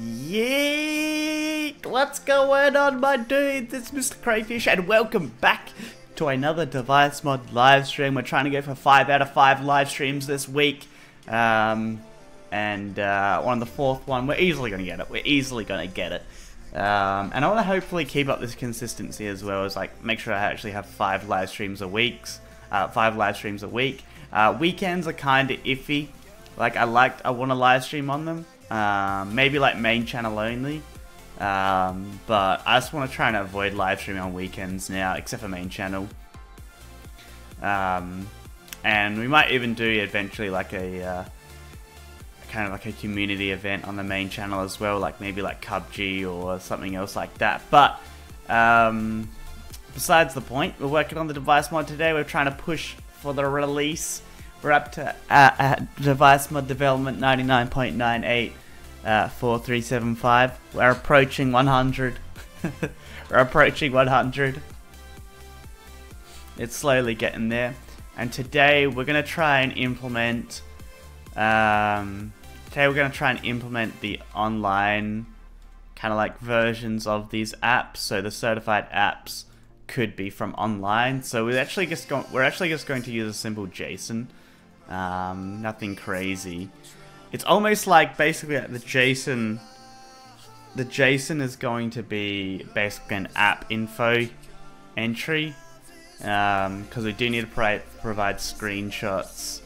Yeet! What's going on, my dudes? It's Mr. Crayfish, and welcome back to another Device Mod live stream. We're trying to go for 5 out of 5 live streams this week. On the fourth one, we're easily going to get it. We're easily going to get it. And I want to hopefully keep up this consistency as well as like make sure I actually have 5 live streams a week. 5 live streams a week. Weekends are kind of iffy. Like I want to live stream on them. Maybe like main channel only. But I just want to try and avoid live streaming on weekends now, except for main channel. And we might even do eventually like a kind of like a community event on the main channel as well, like maybe like PUBG or something else like that. But besides the point, we're working on the device mod today. We're trying to push for the release. We're up to device mod development 99.98 4375. We're approaching 100. We're approaching 100. It's slowly getting there. And today we're gonna try and implement. The online kind of like versions of these apps. So the certified apps could be from online. So we're actually just going to use a simple JSON. Nothing crazy. It's almost like basically the JSON. The JSON is going to be basically an app info entry, because we do need to provide screenshots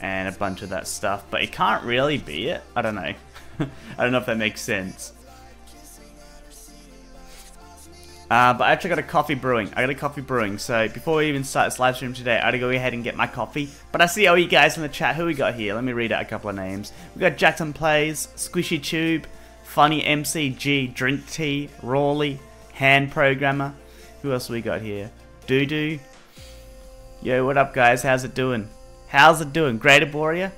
and a bunch of that stuff. But it can't really be it. I don't know. I don't know if that makes sense. But I actually got a coffee brewing. So before we even start this live stream today, I gotta go ahead and get my coffee. But I see all you guys in the chat. Who we got here? Let me read out a couple of names. We got Jackson Plays, Squishy Tube, Funny MCG, Drink Tea, Rawley, Hand Programmer. Who else we got here? Doo. Yo, what up, guys? How's it doing? Greater Warrior?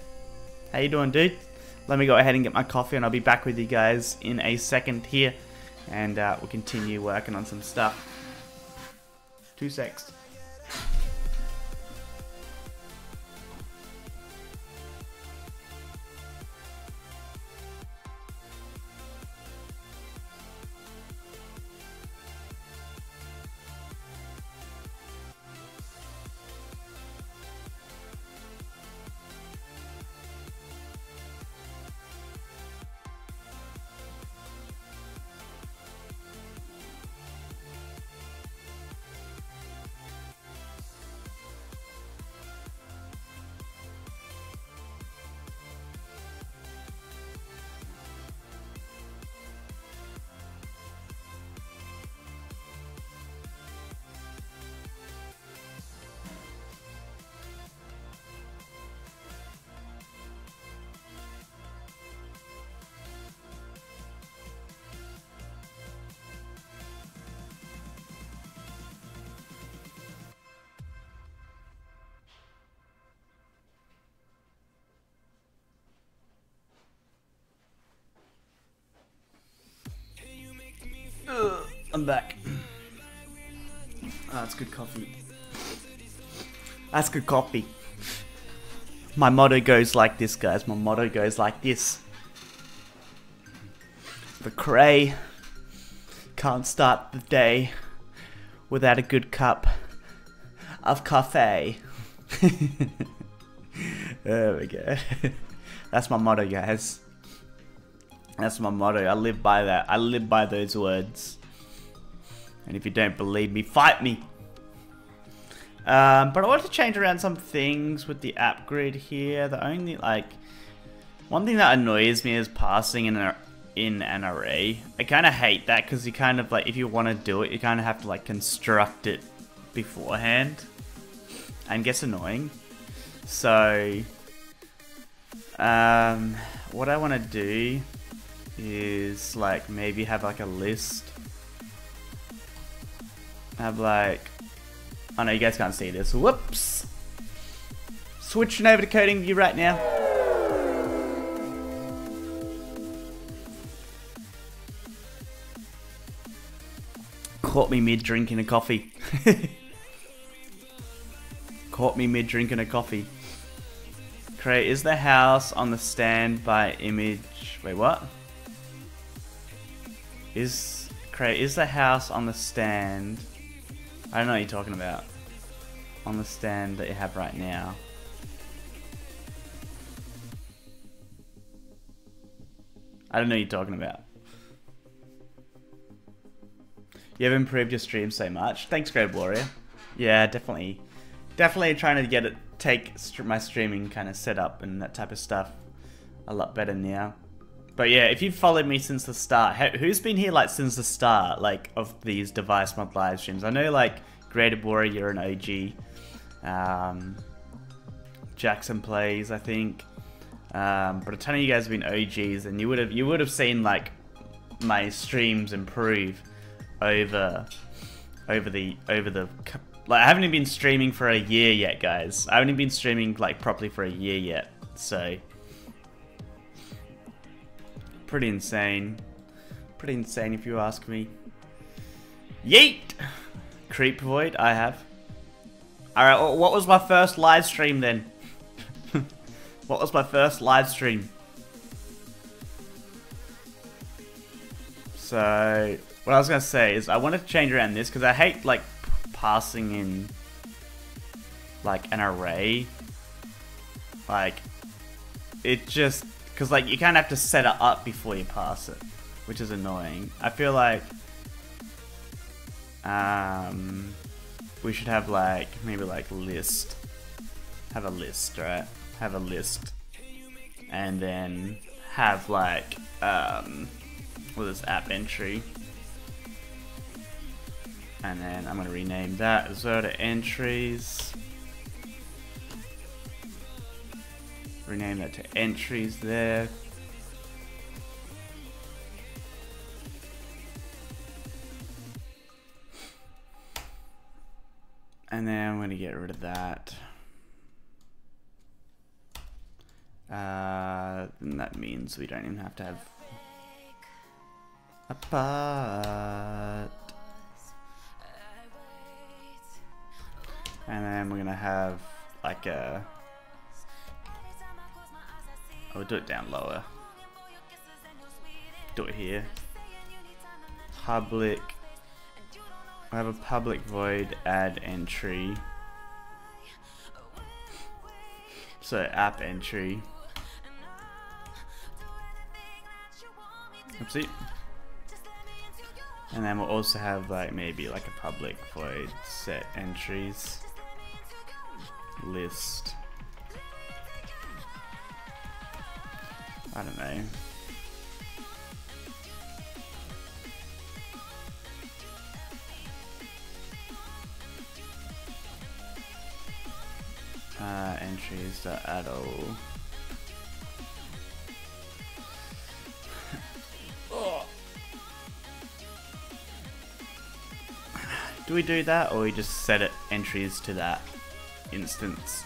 How you doing, dude? Let me go ahead and get my coffee, and I'll be back with you guys in a second here. And we'll continue working on some stuff. 2 secs. I'm back. That's good coffee. That's good coffee. My motto goes like this, guys. My motto goes like this. The Cray can't start the day without a good cup of coffee. There we go. That's my motto, guys. That's my motto. I live by that. I live by those words. And if you don't believe me, fight me. But I want to change around some things with the app grid here. The only one thing that annoys me is passing in an array. I kind of hate that because you kind of if you want to do it, you kind of have to construct it beforehand, and gets annoying. So what I want to do is maybe have a list. Have oh no, you guys can't see this. Whoops! Switching over to coding view right now. Caught me mid drinking a coffee. Caught me mid drinking a coffee. Cray, is the house on the standby image? Wait, what? Cray, is the house on the stand? I don't know what you're talking about. On the stand that you have right now. I don't know what you're talking about. You have improved your stream so much. Thanks, Great Warrior. Yeah, definitely. Definitely trying to get it, my streaming kind of set up and that type of stuff a lot better now. But yeah, if you've followed me since the start, who's been here like since the start, like of these Device Mod live streams? I know like Great Warrior, you're an OG. Jackson Plays, I think. But a ton of you guys have been OGs, and you would have seen like my streams improve over the like I haven't even been streaming for a year yet, guys. I haven't even been streaming like properly for a year yet, so pretty insane if you ask me. Yeet! Creep Void, I have. Alright, what was my first live stream then? What was my first live stream? So, what I was going to say is I wanted to change around this because I hate like passing in like an array. Like, it just, because like you kind of have to set it up before you pass it, which is annoying. I feel like we should have like, maybe like list. Have a list, right? Have a list. And then have like, well, this app entry. And then I'm going to rename that as well to entries. Rename that to entries there. And then I'm going to get rid of that. And that means we don't even have to have a part. And then we're going to have like a... I'll do it down lower. Do it here. Public. I have a public void add entry. So app entry. Oopsie. And then we'll also have like maybe like a public void set entries list. I don't know. Entries to add all. Do we do that, or we just set it entries to that instance?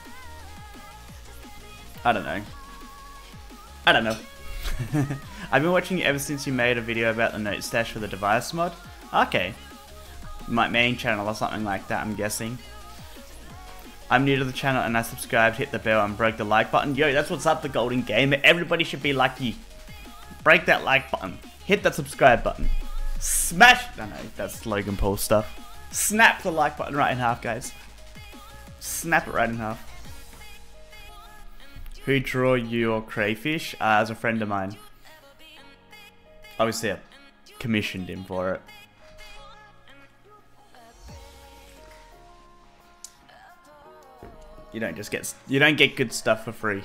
I don't know. I don't know. I've been watching you ever since you made a video about the note stash for the device mod. Okay. My main channel or something like that, I'm guessing. I'm new to the channel and I subscribed, hit the bell and broke the like button. Yo, that's what's up, the Golden Gamer. Everybody should be lucky. Break that like button. Hit that subscribe button. Smash... I know, that's Logan Paul stuff. Snap the like button right in half, guys. Snap it right in half. Who drew your crayfish? As a friend of mine. Obviously I commissioned him for it. You don't get good stuff for free.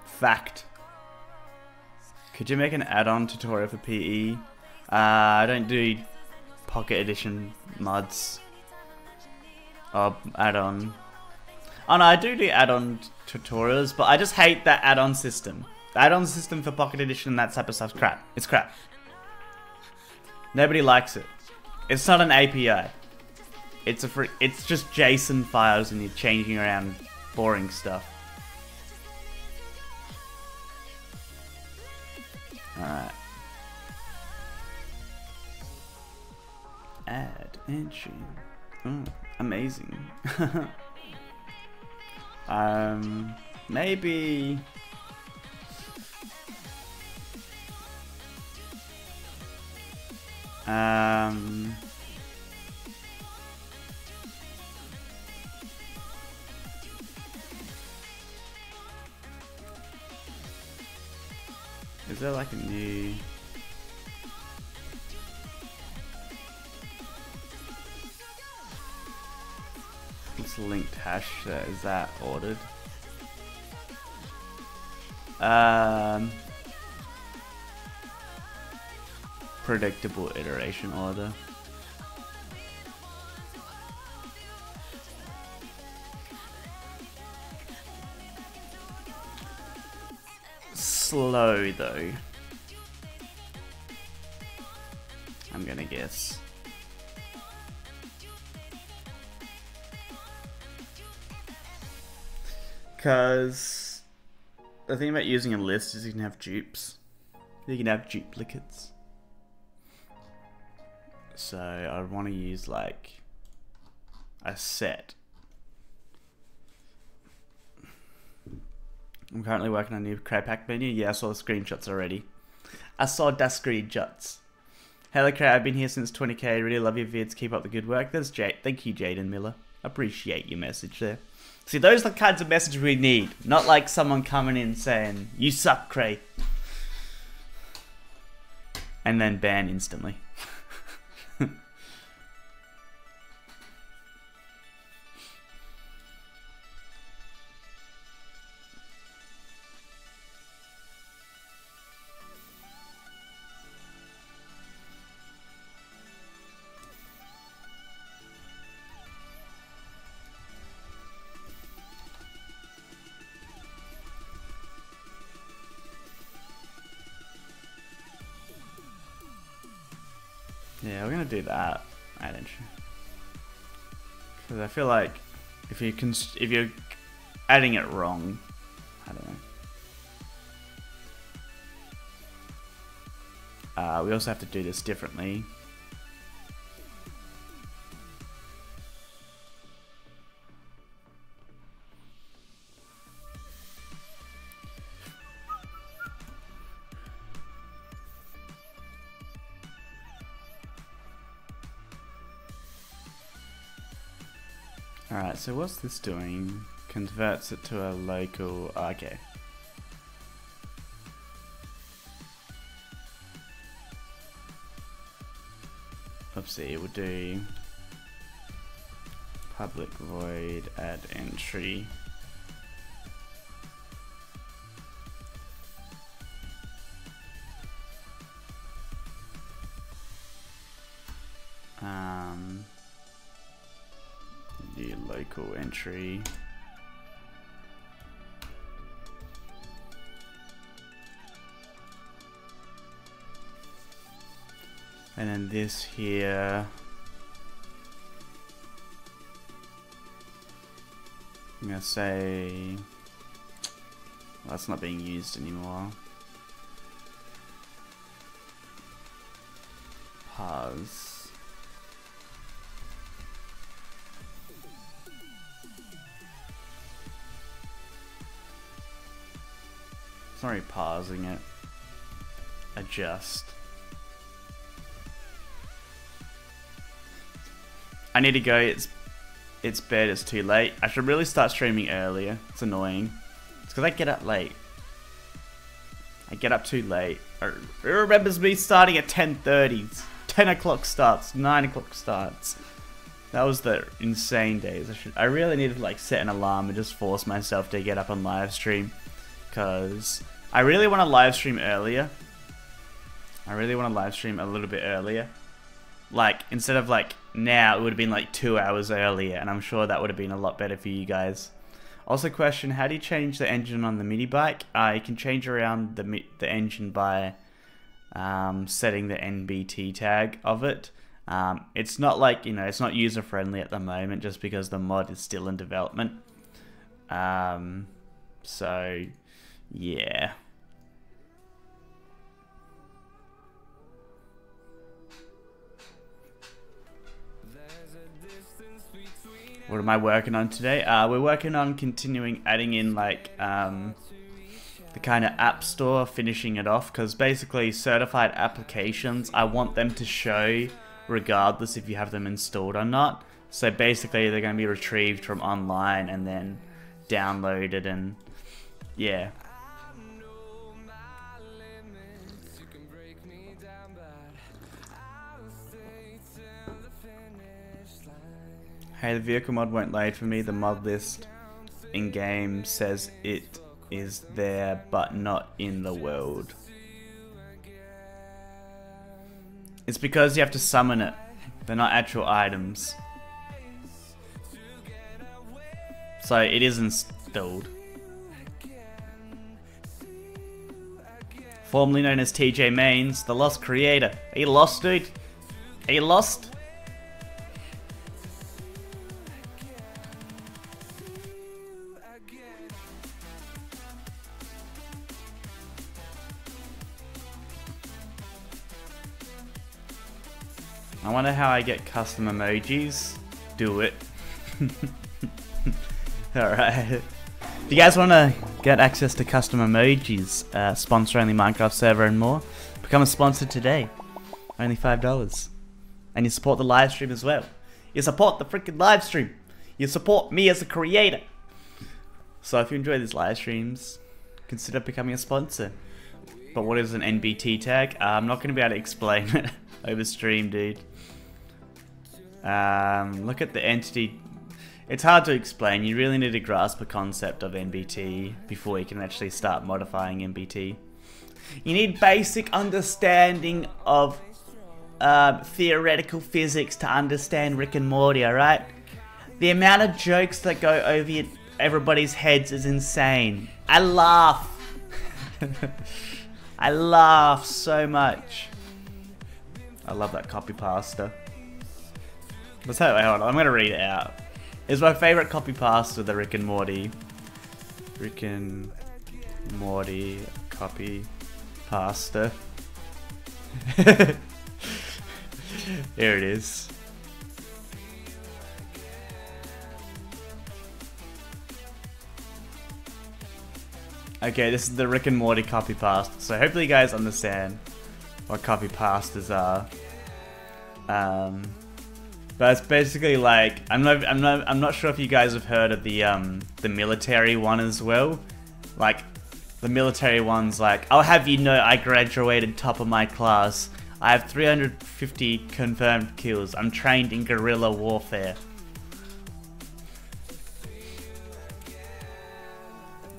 Fact. Could you make an add-on tutorial for PE? I don't do Pocket Edition mods. Or add-on. Oh no, I do add-on tutorials, but I just hate that add-on system. The add-on system for Pocket Edition and that type of stuff's crap. It's crap. Nobody likes it. It's not an API. It's just JSON files and you're changing around boring stuff. Alright. Add entry. Oh, amazing. Maybe Is there like a new... It's linked hash there. Is that ordered? Predictable iteration order. Slow though, I'm gonna guess. Because the thing about using a list is you can have dupes. You can have duplicates. So I want to use like a set. I'm currently working on a new Cray pack menu. Yeah, I saw the screenshots already. I saw the screenshots. Hello Cray, I've been here since 20k. Really love your vids. Keep up the good work. That's Jade. Thank you, Jaden Miller. Appreciate your message there. See, those are the kinds of messages we need. Not like someone coming in saying, "You suck, Cray," and then ban instantly. Yeah, we're gonna do that. Because I feel like if you're adding it wrong, I don't know. We also have to do this differently. Alright, so what's this doing? Converts it to a local... okay. Oopsie, we'll do public void add entry. New local entry. And then this here, I'm gonna say, well, that's not being used anymore. Pause. Sorry, pausing it. Adjust. I need to go. It's bed. It's too late. I should really start streaming earlier. It's annoying. It's because I get up late. I get up too late. It remembers me starting at 10:30. 10 o'clock starts. 9 o'clock starts. That was the insane days. I really need to like set an alarm and just force myself to get up and live stream. Because I really want to live stream earlier. I really want to live stream a little bit earlier. Like, instead of like now, it would have been like 2 hours earlier. And I'm sure that would have been a lot better for you guys. Also question, how do you change the engine on the mini bike? You can change around the engine by setting the NBT tag of it. It's not like, you know, it's not user friendly at the moment just because the mod is still in development. So, yeah. What am I working on today? We're working on continuing adding in like the kind of app store finishing it off, because basically certified applications, I want them to show regardless if you have them installed or not. So basically they're going to be retrieved from online and then downloaded, and yeah. Hey, the vehicle mod won't load for me. The mod list in game says it is there but not in the world. It's because you have to summon it. They're not actual items. So it is installed. Formerly known as TJ Mains, the lost creator. Are you lost, dude? Are you lost? I wonder how I get custom emojis. Do it. Alright. If you guys want to get access to custom emojis, sponsor only Minecraft server and more, become a sponsor today. Only $5. And you support the live stream as well. You support the freaking live stream. You support me as a creator. So if you enjoy these live streams, consider becoming a sponsor. But what is an NBT tag? I'm not going to be able to explain it over stream, dude. Look at the entity. It's hard to explain. You really need to grasp the concept of NBT before you can actually start modifying NBT. You need basic understanding of theoretical physics to understand Rick and Morty, alright? The amount of jokes that go over everybody's heads is insane. I laugh. I laugh so much. I love that copy pasta. Let's hold on, I'm gonna read it out. It's my favorite copy pasta, the Rick and Morty. Rick and Morty copy pasta. Here it is. Okay, this is the Rick and Morty copy pasta. So hopefully you guys understand what copy pastas are. But it's basically like I'm not sure if you guys have heard of the military one as well. Like the military one's like, I'll have you know I graduated top of my class. I have 350 confirmed kills. I'm trained in guerrilla warfare.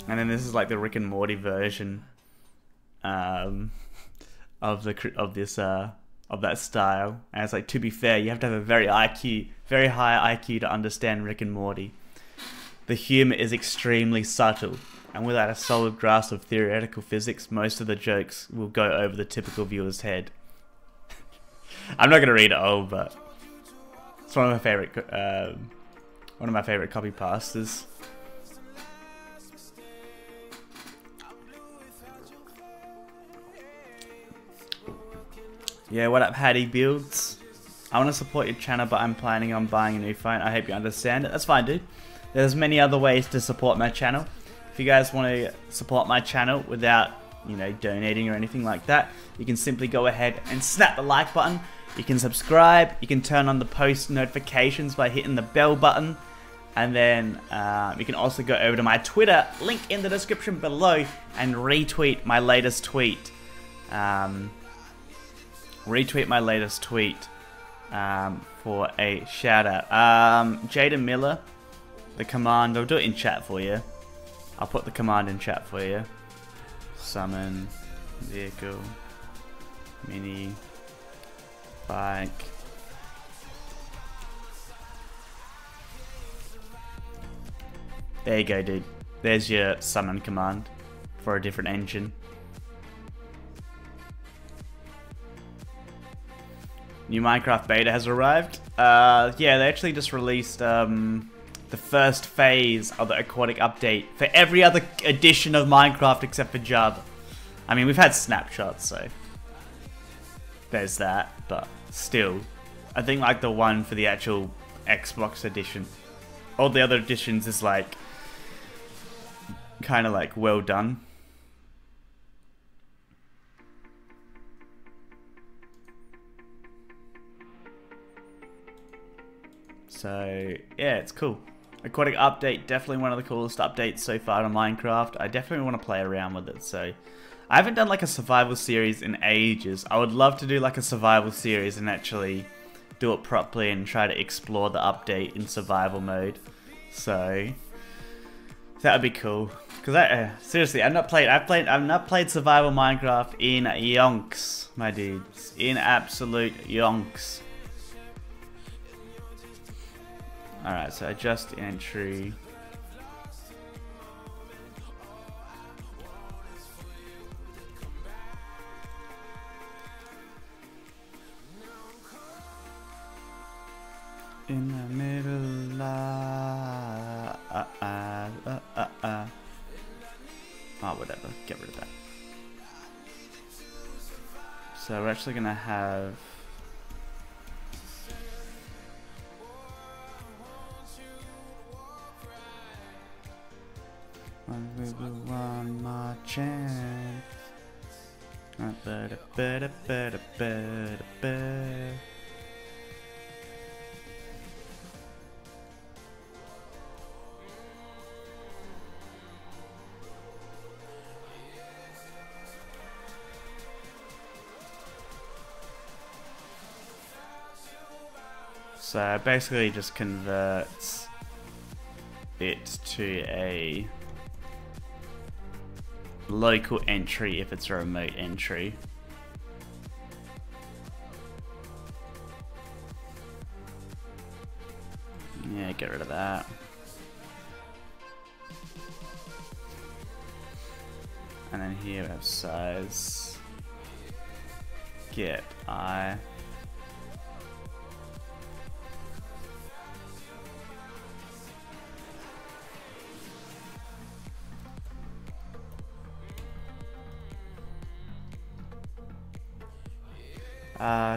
And then this is like the Rick and Morty version of that style. And it's like, to be fair, you have to have a very high IQ to understand Rick and Morty. The humor is extremely subtle, and without a solid grasp of theoretical physics, most of the jokes will go over the typical viewer's head. I'm not gonna read it all, but it's one of my favorite copy pastas. Yeah, what up, Hattie Builds? I want to support your channel, but I'm planning on buying a new phone. I hope you understand it. That's fine, dude. There's many other ways to support my channel. If you guys want to support my channel without, you know, donating or anything like that, you can simply go ahead and snap the like button. You can subscribe. You can turn on the post notifications by hitting the bell button. And then you can also go over to my Twitter, link in the description below, and retweet my latest tweet. Retweet my latest tweet for a shout out. Jada Miller, the command, I'll do it in chat for you. I'll put the command in chat for you. Summon vehicle mini bike. There you go, dude. There's your summon command for a different engine. New Minecraft beta has arrived. Yeah, they actually just released the first phase of the aquatic update for every other edition of Minecraft except for Java. I mean, we've had snapshots, so there's that, but still, I think like the one for the actual Xbox edition, all the other editions is like kind of like well done. So yeah, it's cool. Aquatic update, definitely one of the coolest updates so far on Minecraft. I definitely want to play around with it. So I haven't done like a survival series in ages. I would love to do like a survival series and actually do it properly and try to explore the update in survival mode. So that would be cool. Because seriously, I've not played survival Minecraft in yonks, my dudes. In absolute yonks. Alright, so adjust entry. In the middle, oh, whatever. Get rid of that. So we're actually gonna have. One more chance. So basically just converts it to a local entry if it's a remote entry. Yeah, get rid of that. And then here we have size. Get I.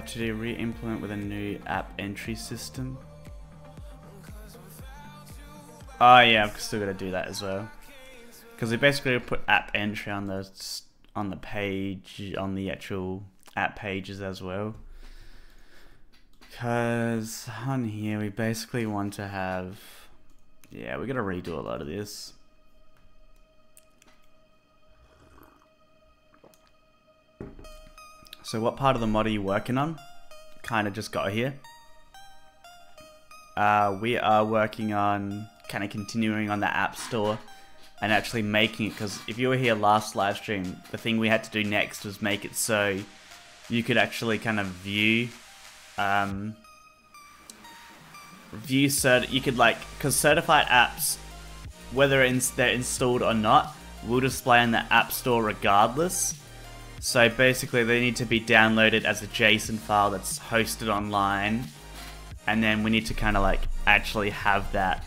To do re-implement with a new app entry system. Oh yeah, I've still got to do that as well. Because we basically put app entry on the page, on the actual app pages as well. Because on here we basically want to have, yeah, we got to redo a lot of this. So what part of the mod are you working on? Kind of just got here. We are working on kind of continuing on the App Store and actually making it, because if you were here last live stream, the thing we had to do next was make it so you could actually kind of view, you could like, because certified apps, whether they're installed or not, will display in the App Store regardless. So basically they need to be downloaded as a JSON file that's hosted online, and then we need to kind of like actually have that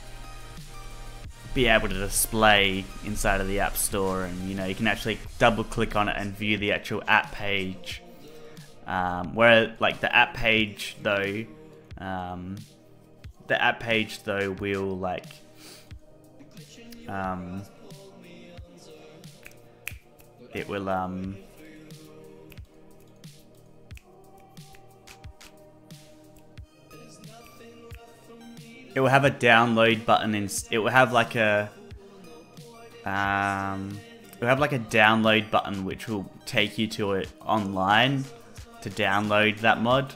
be able to display inside of the App Store, and you know, you can actually double click on it and view the actual app page. Where like the app page though, will like it will it will have a download button, it will have like a download button which will take you to it online to download that mod,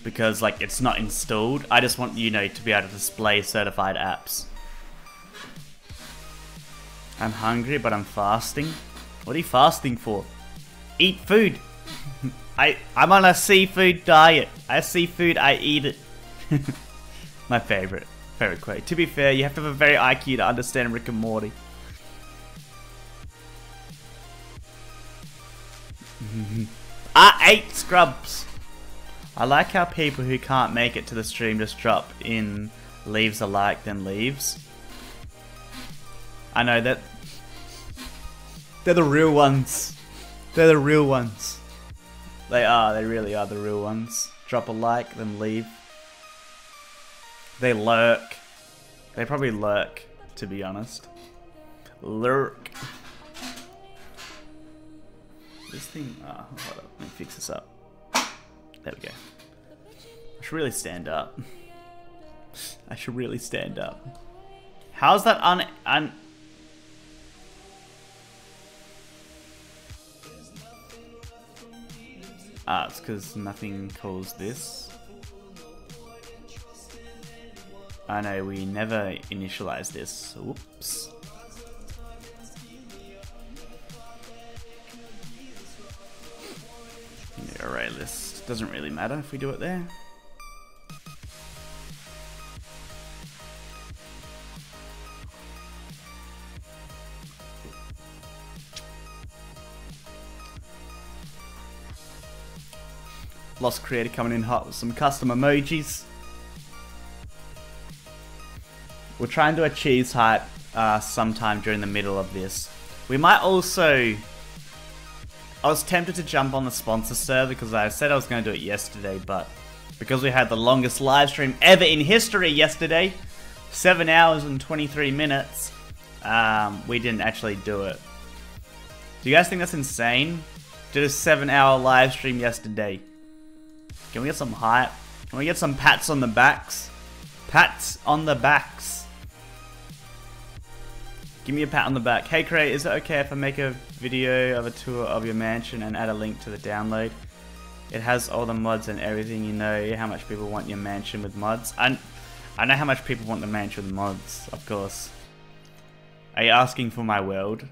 because like it's not installed. I just want, you know, to be able to display certified apps. I'm hungry but I'm fasting. What are you fasting for? Eat food. I'm on a seafood diet. I see food, I eat it. My favorite quote. To be fair, you have to have a very IQ to understand Rick and Morty. I ate scrubs. I like how people who can't make it to the stream just drop in leaves a like, then leaves. I know that they're the real ones. They're the real ones. They are. They really are the real ones. Drop a like, then leave. They lurk. They probably lurk, to be honest. Lurk. This thing... oh, hold up. Let me fix this up. There we go. I should really stand up. I should really stand up. How's that it's because nothing calls this. I know, we never initialize this. Whoops. The array list doesn't really matter if we do it there. Lost Creator coming in hot with some custom emojis. We'll try and do a cheese hype sometime during the middle of this. We might also... I was tempted to jump on the sponsor server because I said I was going to do it yesterday, but because we had the longest live stream ever in history yesterday, 7 hours and 23 minutes, we didn't actually do it. Do you guys think that's insane? Did a 7-hour live stream yesterday. Can we get some hype? Can we get some pats on the backs? Pats on the backs. Give me a pat on the back. Hey Cray, is it okay if I make a video of a tour of your mansion and add a link to the download? It has all the mods and everything. You know how much people want your mansion with mods. I know how much people want the mansion with mods, of course. Are you asking for my world?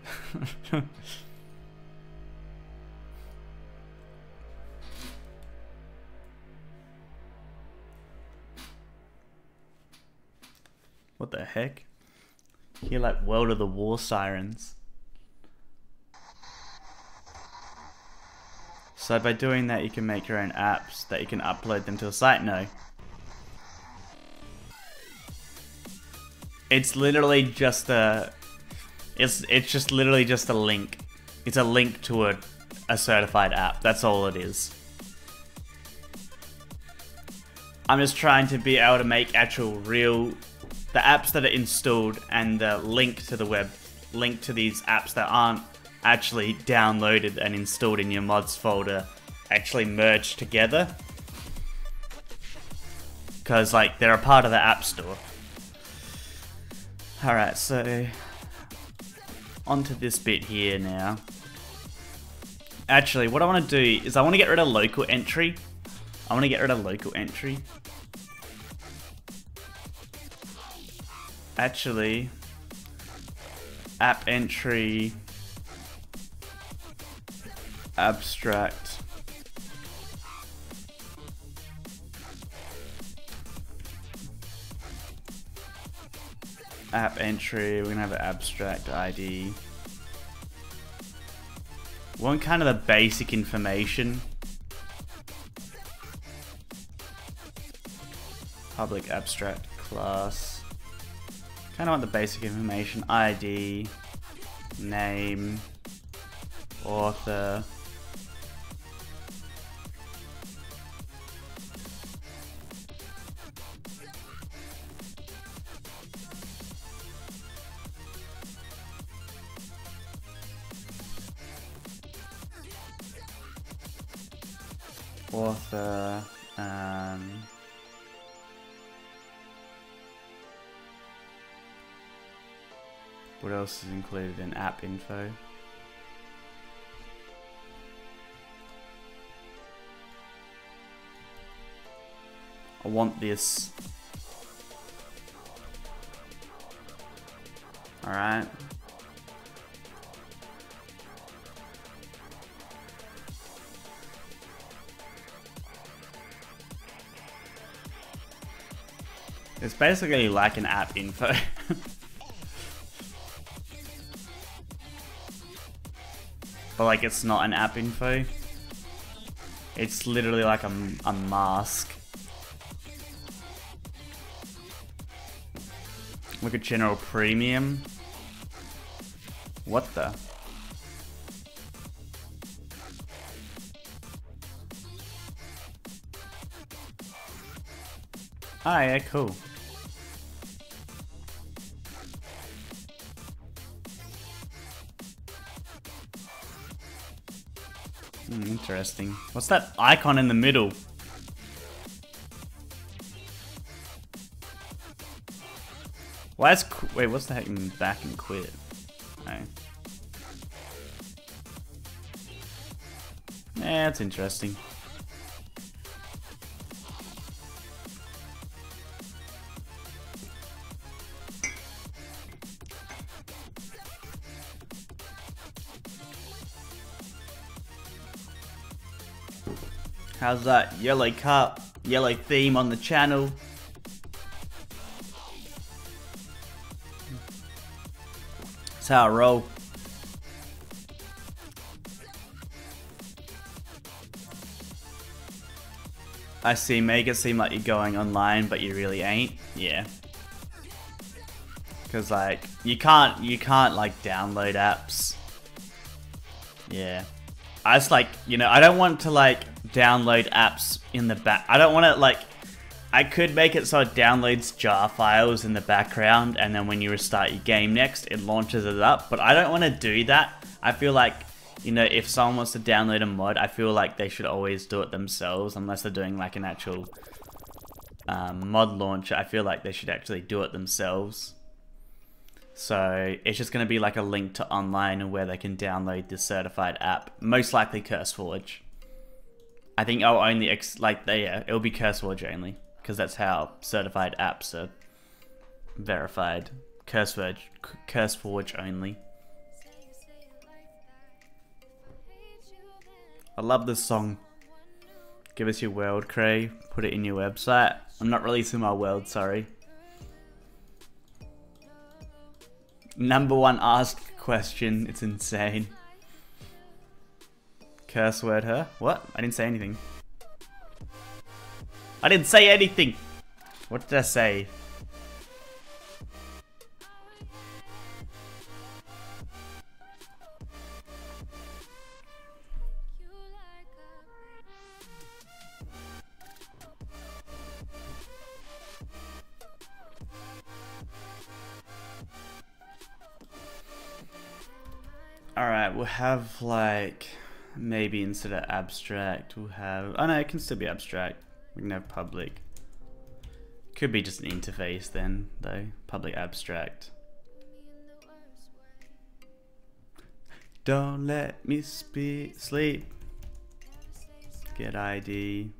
What the heck? You hear like World of the War sirens. So by doing that you can make your own apps that you can upload them to a site? No. It's literally just a... It's just literally just a link. It's a link to a certified app. That's all it is. I'm just trying to be able to make actual real... the apps that are installed and the link to the web, link to these apps that aren't actually downloaded and installed in your mods folder, actually merge together. Because like they're a part of the app store. Alright, so onto this bit here now. Actually, what I want to do is I want to get rid of local entry. Actually, app entry, abstract, app entry, we're gonna have an abstract ID. We want kind of the basic information. Public abstract class. Kind of want the basic information, ID, name, author, what else is included in app info? I want this. Alright. It's basically like an app info. But like it's not an app info. It's literally like a mask. Look at general premium. What the? Ah, yeah, cool. Interesting. What's that icon in the middle? Why is wait? What's the heck? Back and quit. No. Yeah, that's interesting. How's that yellow cup, yellow theme on the channel? That's how I roll. I see, make it seem like you're going online, but you really ain't. Yeah. Cause like you can't like download apps. Yeah. I just like, you know, I don't want to like download apps in the back. I don't want to like, I could make it so it downloads jar files in the background and then when you restart your game next, it launches it up. But I don't want to do that. I feel like, you know, if someone wants to download a mod, I feel like they should always do it themselves unless they're doing like an actual mod launcher. I feel like they should actually do it themselves. So it's just going to be like a link to online where they can download the certified app. Most likely CurseForge. I think I'll only it'll be CurseForge only because that's how certified apps are verified. CurseForge only. I love this song. Give us your world, Cray. Put it in your website. I'm not releasing my world, sorry. #1 asked question. It's insane. Curse word her? What? I didn't say anything. I didn't say anything! What did I say? Alright, we'll have like, maybe instead of abstract, we'll have, oh no, it can still be abstract. We can have public. Could be just an interface then, though. Public abstract. Don't let me sleep. Get ID.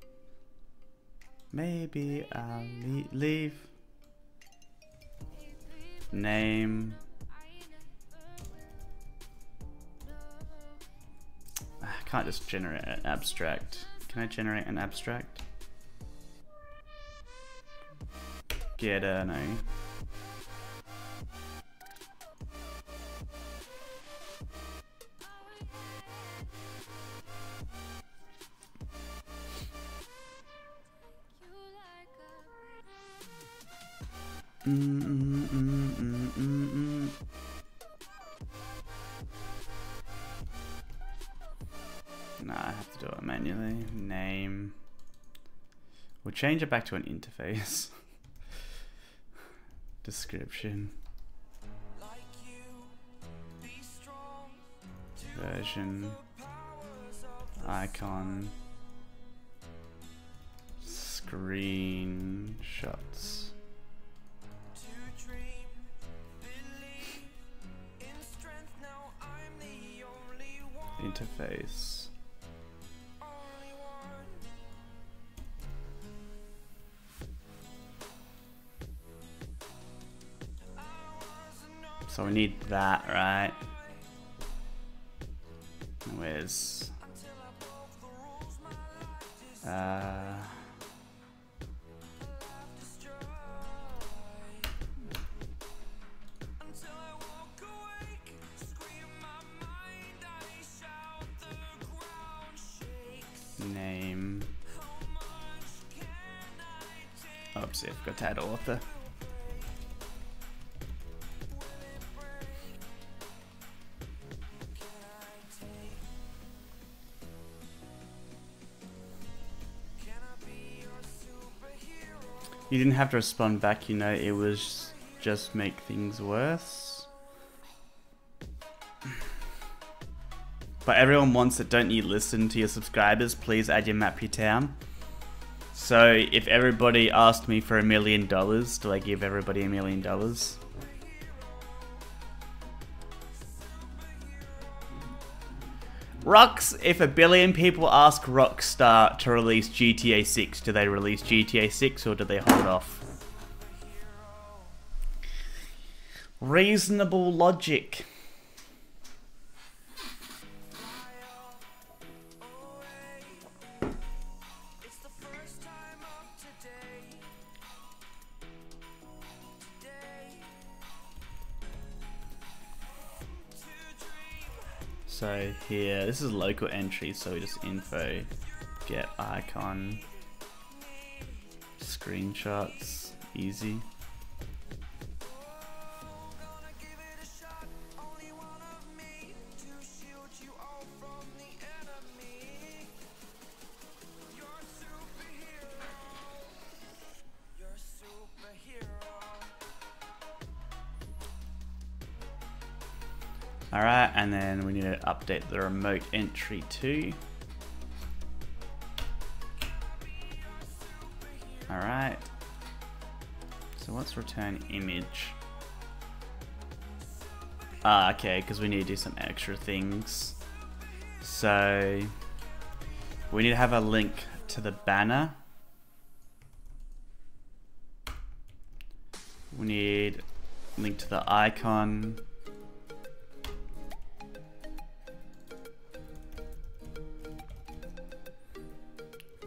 Maybe I'll leave. Name. I can't just generate an abstract. Can I generate an abstract? Getter, no. Nah, I have to do it manually. Name. We'll change it back to an interface. Description. Version. Icon. Screenshots. Interface. So we need that, right? Where's name. Oops, I forgot to add author. You didn't have to respond back, you know, it was just make things worse. But everyone wants it, don't you listen to your subscribers, please add your map your town. So if everybody asked me for $1 million, do I give everybody $1 million? If a billion people ask Rockstar to release GTA 6, do they release GTA 6 or do they hold off? Reasonable logic. So here, this is local entry, so we just info, get icon, screenshots, easy. Alright, and then we need to update the remote entry too. Alright. So what's return image? Ah, okay, because we need to do some extra things. So we need to have a link to the banner. We need a link to the icon.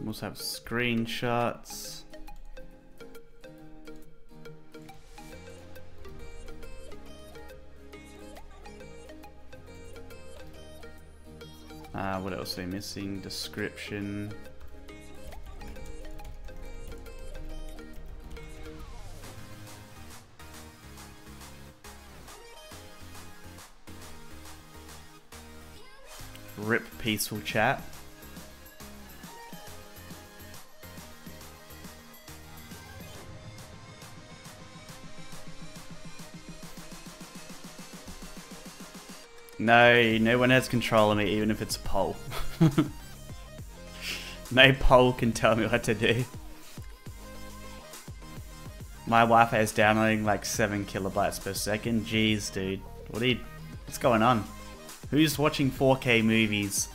We also have screenshots. What else are we missing? Description. Rip peaceful chat. No, no one has control of me, even if it's a poll. No poll can tell me what to do. My Wi-Fi is downloading like 7 kilobytes per second. Jeez, dude. What's going on? Who's watching 4K movies?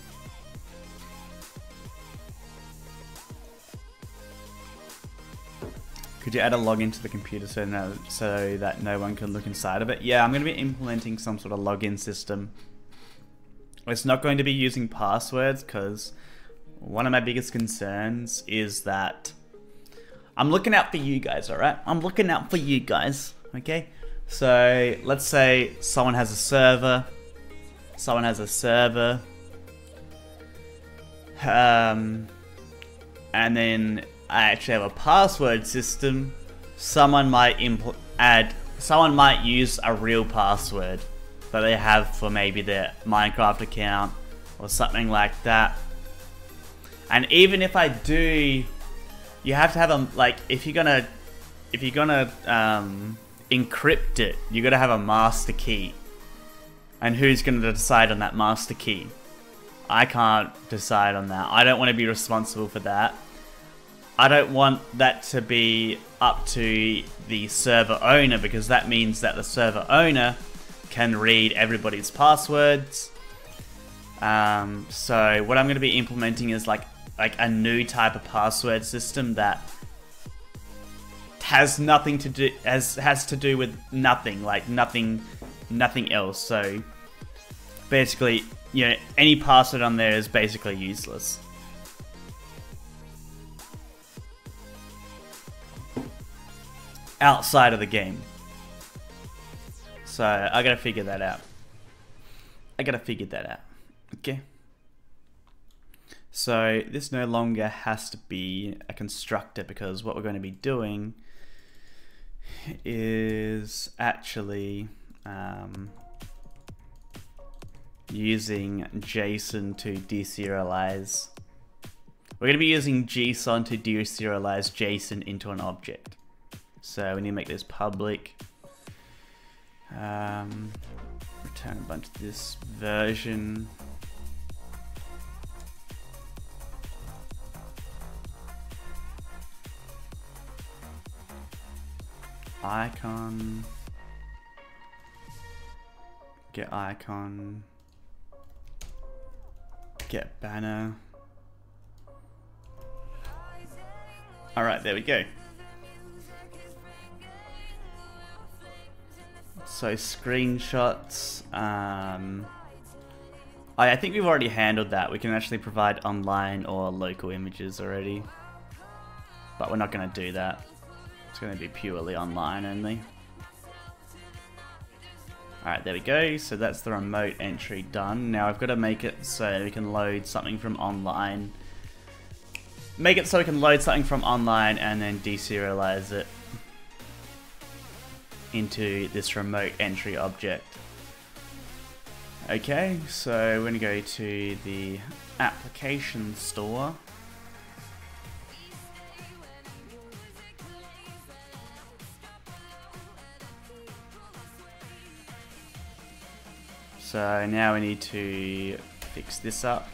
Could you add a login to the computer so that no one can look inside of it? Yeah, I'm going to be implementing some sort of login system. It's not going to be using passwords because one of my biggest concerns is that I'm looking out for you guys, alright? I'm looking out for you guys, okay? So let's say someone has a server. And then I actually have a password system. Someone might use a real password that they have for maybe their Minecraft account or something like that. And even if I do, you have to have a, like, if you're gonna encrypt it, you gotta have a master key. And who's gonna decide on that master key? I can't decide on that. I don't want to be responsible for that. I don't want that to be up to the server owner, because that means that the server owner can read everybody's passwords. So what I'm going to be implementing is like a new type of password system that has nothing to do has to do with nothing, like nothing else. So basically, you know, any password on there is basically useless. Outside of the game. So I gotta figure that out. Okay. So this no longer has to be a constructor, because what we're going to be doing is actually using JSON to deserialize. We're going to be using JSON to deserialize JSON into an object. So we need to make this public. Return a bunch of this version. Icon. Get icon. Get banner. Alright, there we go. So screenshots, I think we've already handled that. We can actually provide online or local images already. But we're not going to do that. It's going to be purely online only. Alright, there we go. So that's the remote entry done. Now I've got to make it so we can load something from online. Make it so we can load something from online and then deserialize it into this remote entry object. Okay, so we're going to go to the application store. So now we need to fix this up.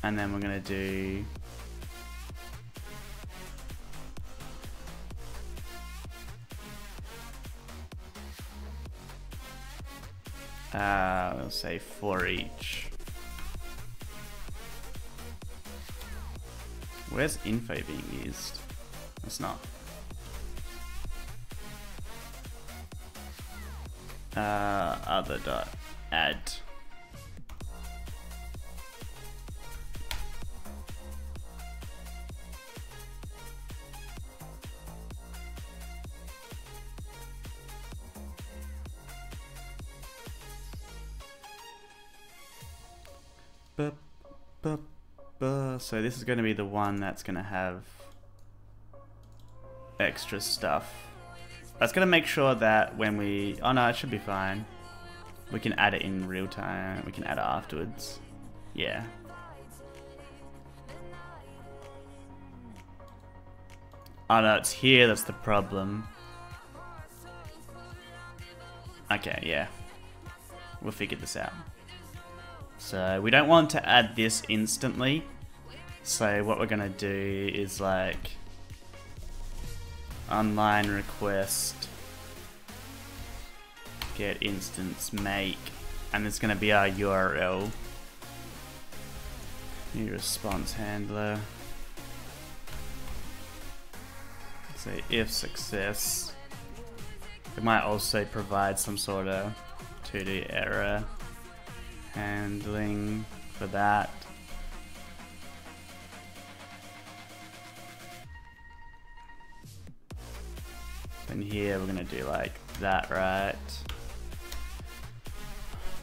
And then we're going to do we'll say for each. Where's info being used? It's not. Other dot add. So this is going to be the one that's going to have extra stuff. That's going to make sure that when we... Oh no, it should be fine. We can add it in real time. We can add it afterwards. Yeah. Oh no, it's here that's the problem. Okay, yeah. We'll figure this out. So we don't want to add this instantly. So what we're gonna do is like online request get instance make, and there's gonna be our URL. New response handler. Say if success. It might also provide some sort of 2D error handling for that. And here we're gonna do like that, right?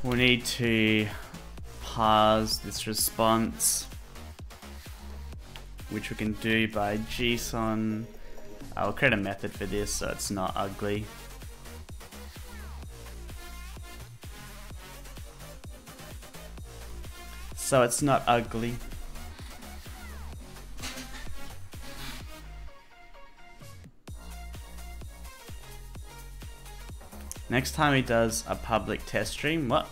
We'll need to parse this response, which we can do by JSON. I'll create a method for this so it's not ugly. So it's not ugly. Next time he does a public test stream, what?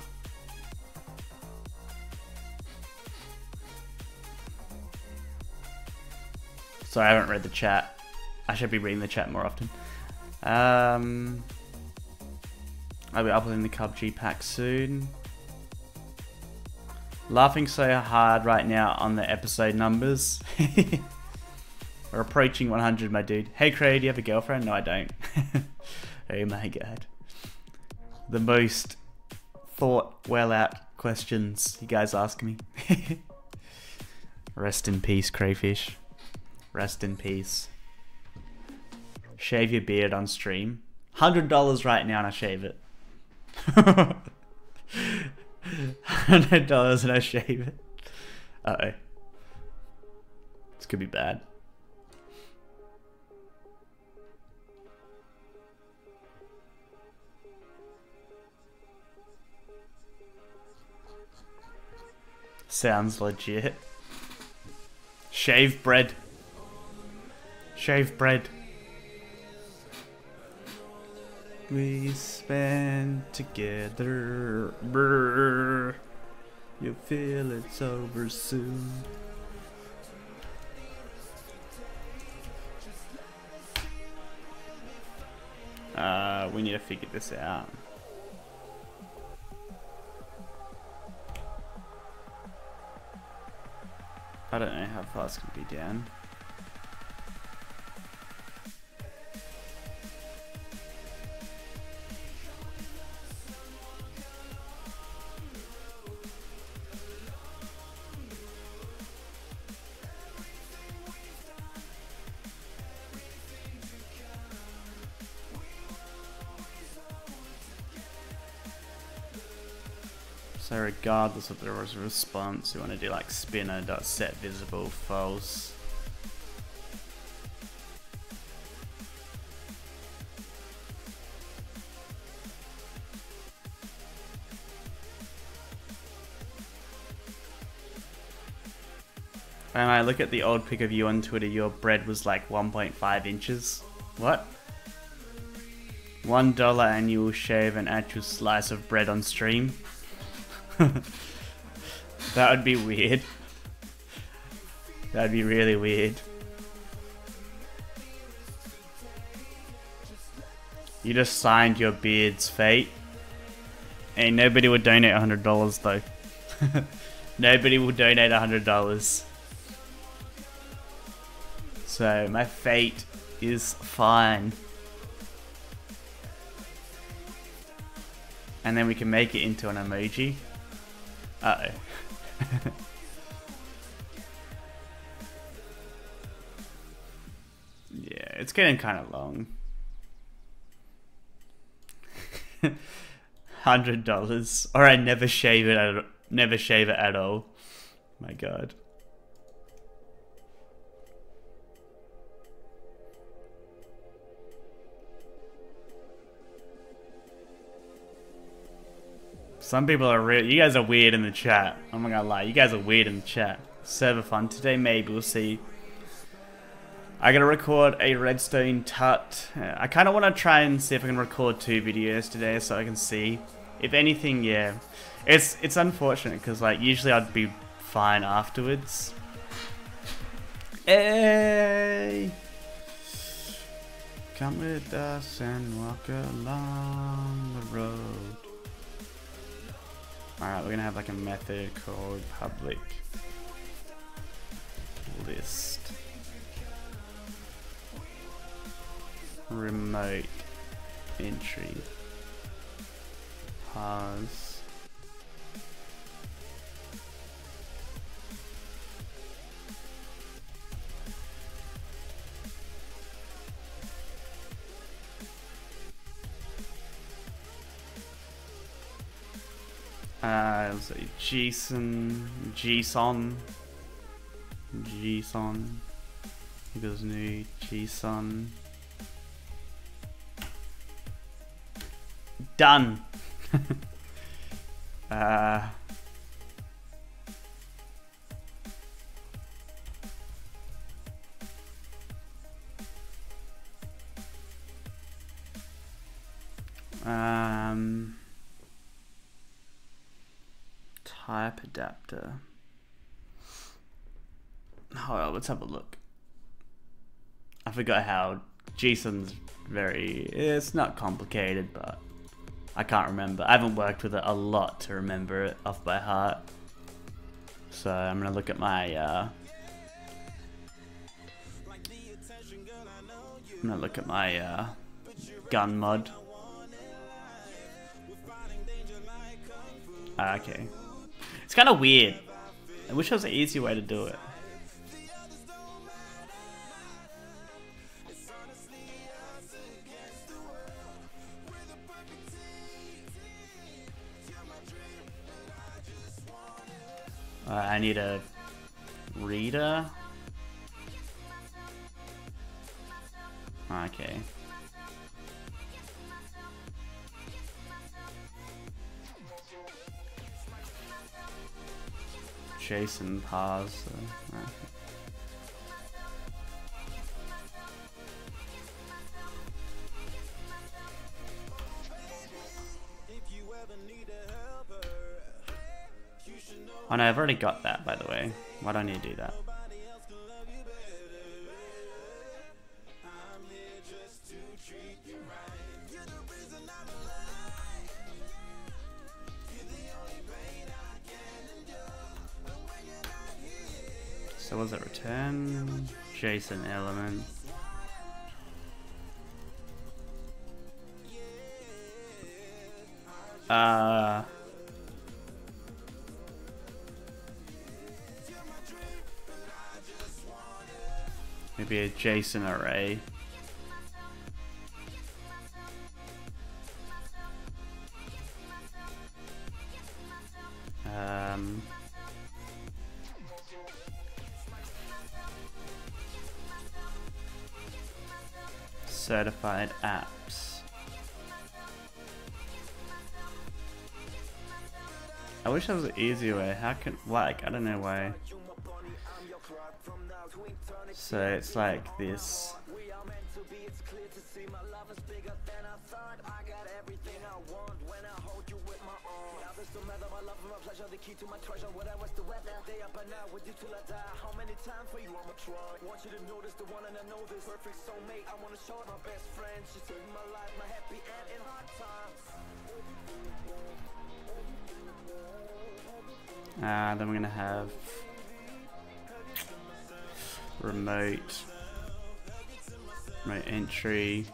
Sorry, I haven't read the chat. I should be reading the chat more often. I'll be uploading the PUBG pack soon. Laughing so hard right now on the episode numbers. We're approaching 100, my dude. Hey Cray, do you have a girlfriend? No, I don't. Oh my god. The most thought well out questions you guys ask me. Rest in peace, Crayfish. Rest in peace. Shave your beard on stream. $100 right now and I shave it. $100 and I shave it. Uh-oh. This could be bad. Sounds legit. Shave bread. Shave bread. We spend together. Brr. You feel it's over soon. We need to figure this out. I don't know how fast it can be down. So regardless if there was a response, you want to do like spinner.set visible false. When I look at the old pic of you on Twitter, your bread was like 1.5 inches. What? $1 annual shave an actual slice of bread on stream? That would be weird. That'd be really weird. You just signed your beard's fate. And nobody would donate $100 though. Nobody will donate $100. So my fate is fine. And then we can make it into an emoji. Uh-oh. Yeah, it's getting kind of long. $100, or I never shave it at all. My God. Some people are real. You guys are weird in the chat. I'm not gonna lie. You guys are weird in the chat. Server fun today, maybe we'll see. I gotta record a redstone tut. I kind of want to try and see if I can record 2 videos today, so I can see. If anything, yeah. It's unfortunate because like usually I'd be fine afterwards. Hey, come with us and walk along the road. Alright, we're gonna have like a method called public list remote entry pause let's say JSON equals new JSON. Done. Type adapter. Hold on, let's have a look. I forgot how JSON's it's not complicated, but I can't remember. I haven't worked with it a lot to remember it off by heart. So I'm gonna look at my gun mod. Okay. It's kind of weird. I wish there was an easier way to do it. I need a reader. Okay. JSON pause. Okay. Oh no, I've already got that, by the way. Why do I need to do that? So was it return JSON element? Maybe a JSON array. Certified apps. I wish there was an easier way. How can, like, I don't know why. So it's like this. Then we're gonna have remote entry.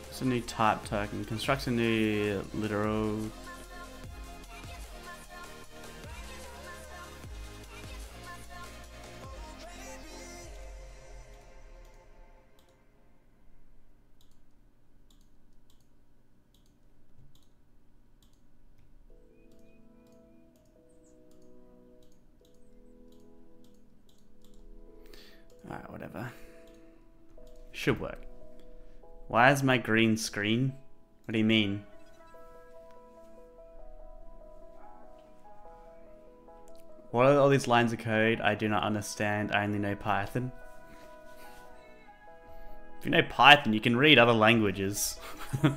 It's a new type token. Constructs a new literal. Alright, whatever. Should work. Why is my green screen? What do you mean? What are all these lines of code? I do not understand. I only know Python. If you know Python, you can read other languages. You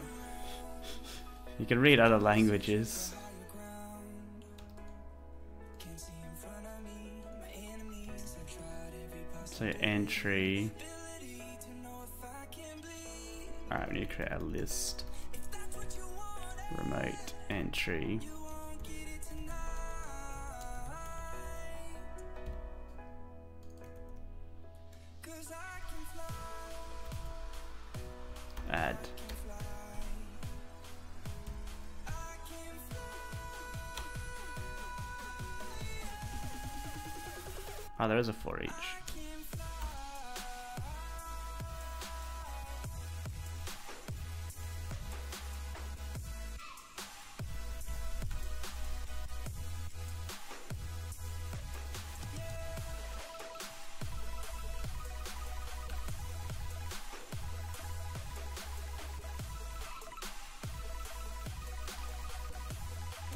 can read other languages. So entry. Alright, we need to create a list. Remote entry. Add. Oh, there is a for each.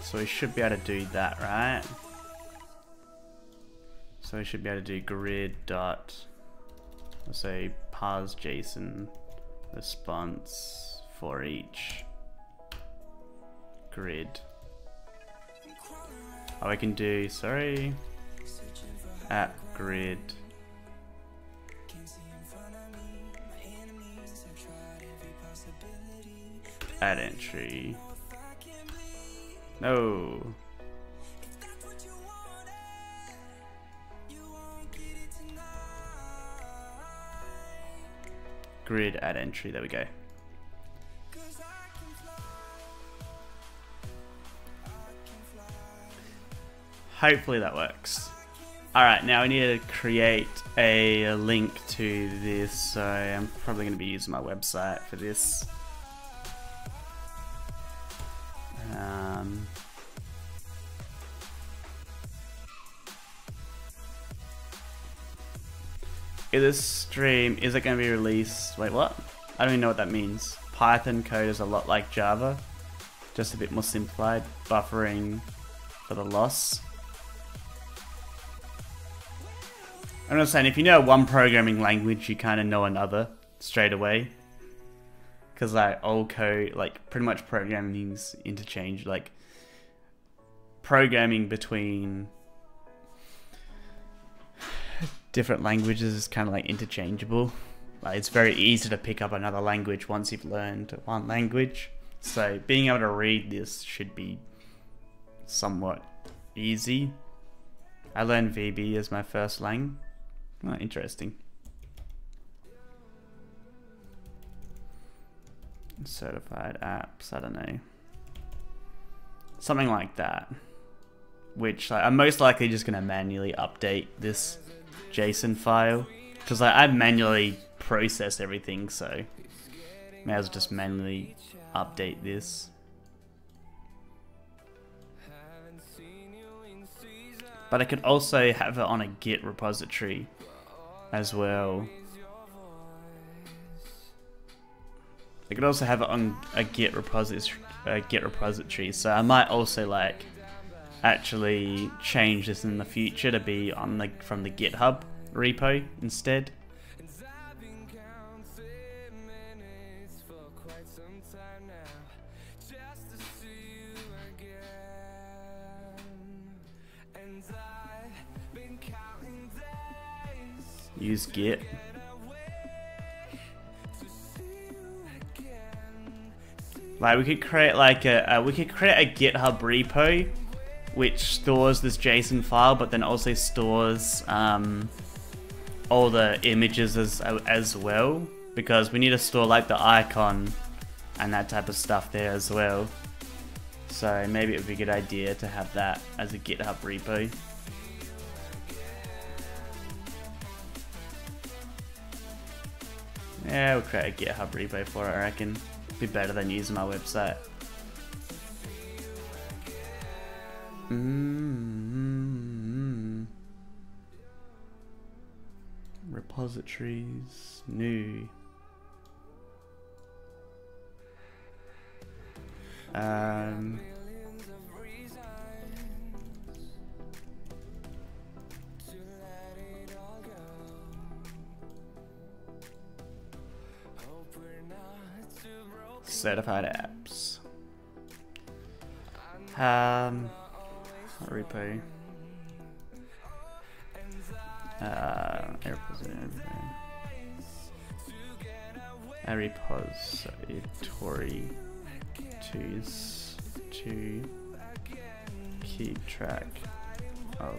So we should be able to do that, right? So we should be able to do grid dot, let's say parse JSON response for each grid. Oh, we can do, sorry, at grid. Add entry. No. Grid add entry, there we go. Hopefully that works. Alright, now we need to create a link to this, so I'm probably going to be using my website for this. Is this stream, is it going to be released? Wait, what? I don't even know what that means. Python code is a lot like Java, just a bit more simplified, buffering for the loss. I'm just saying, if you know one programming language, you kind of know another straight away. Because like old code, like pretty much programming's interchange, like programming between different languages is kind of like interchangeable. Like, it's very easy to pick up another language once you've learned one language. So being able to read this should be somewhat easy. I learned VB as my first lang. Oh, interesting. Certified apps, I don't know. Something like that. Which like, I'm most likely just going to manually update this JSON file. Because like, I manually process everything, so may as well just manually update this. But I could also have it on a Git repository as well. I could also have it on a Git repository, so I might also like actually change this in the future to be on the from the GitHub repo instead. Use Git. Like we could create like a GitHub repo which stores this JSON file, but then also stores all the images as well, because we need to store like the icon and that type of stuff there as well. So maybe it would be a good idea to have that as a GitHub repo. Yeah, we'll create a GitHub repo for it, I reckon. Be better than using my website. Repositories, new. Certified apps. Repo. A repository to keep track of.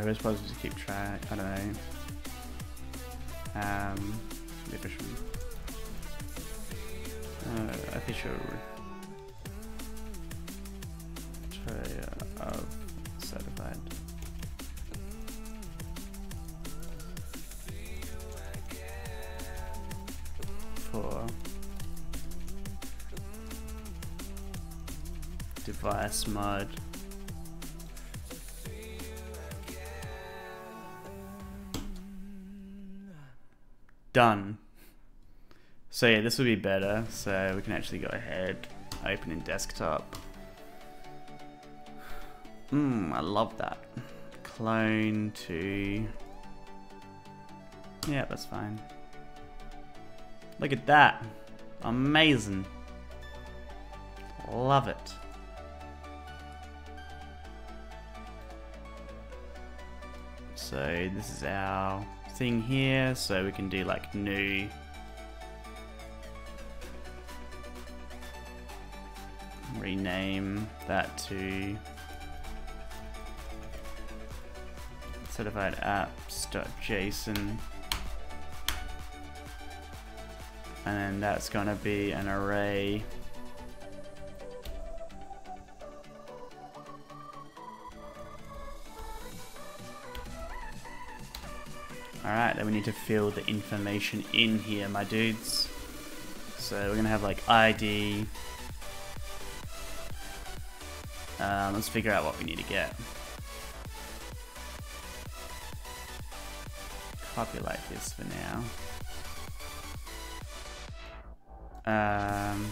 We're supposed to keep track, I don't know. Official of certified. For device mod. Done. So yeah, this would be better. So we can actually go ahead, open in desktop. I love that. Clone to. Yeah, that's fine. Look at that. Amazing. Love it. So this is our thing here, so we can do like new. Rename that to certified apps.json, and then that's gonna be an array. Alright, then we need to fill the information in here, my dudes. So we're gonna have like ID. Let's figure out what we need to get. Populate this for now. I'm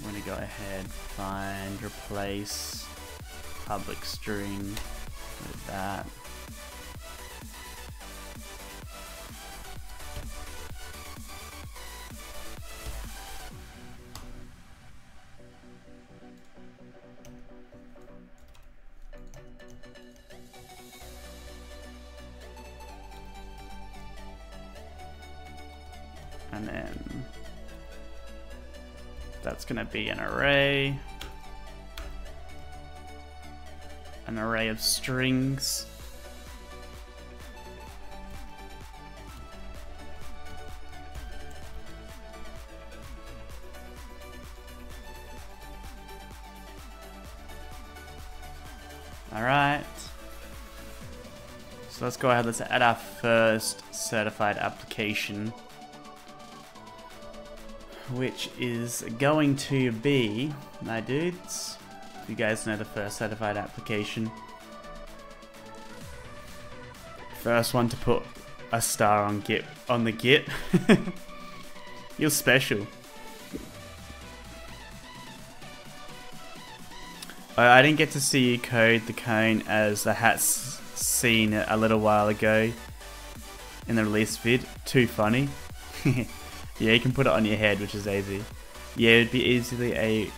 gonna go ahead, find, replace public string with that. And then that's going to be an array of strings. All right. So let's go ahead, let's add our first certified application, which is going to be, my dudes, you guys know the first certified application. First one to put a star on the Git. You're special. I didn't get to see you code the cone as the hat's seen it a little while ago in the release vid. Too funny. Yeah, you can put it on your head, which is easy. Yeah, it'd be easily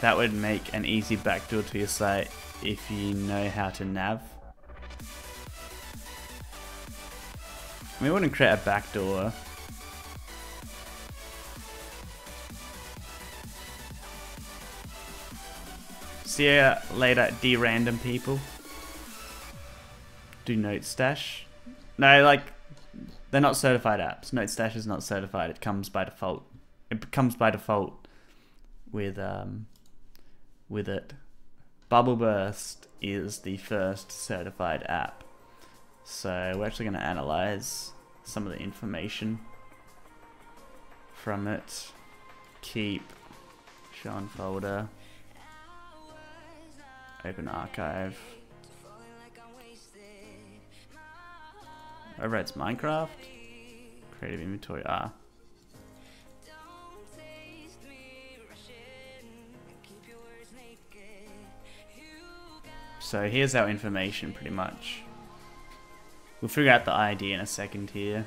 that would make an easy backdoor to your site if you know how to nav. I mean, I wouldn't create a backdoor. See ya later, D-random people. Do note stash. No, like, they're not certified apps. Note stash is not certified. It comes by default. It comes by default with it. Bubble Burst is the first certified app. So we're actually going to analyze some of the information from it. Keep, show on folder, open archive. Overrides Minecraft. Creative inventory. Ah. So here's our information pretty much. We'll figure out the ID in a second here.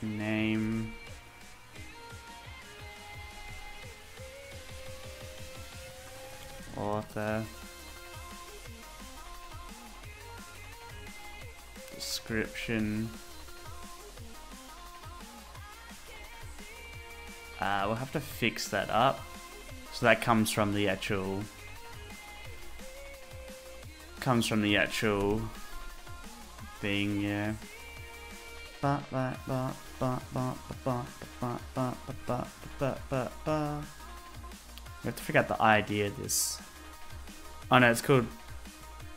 Name. Author. Description. We'll have to fix that up. So that comes from the actual thing, yeah. We have to figure out the ID of this. Oh no, it's called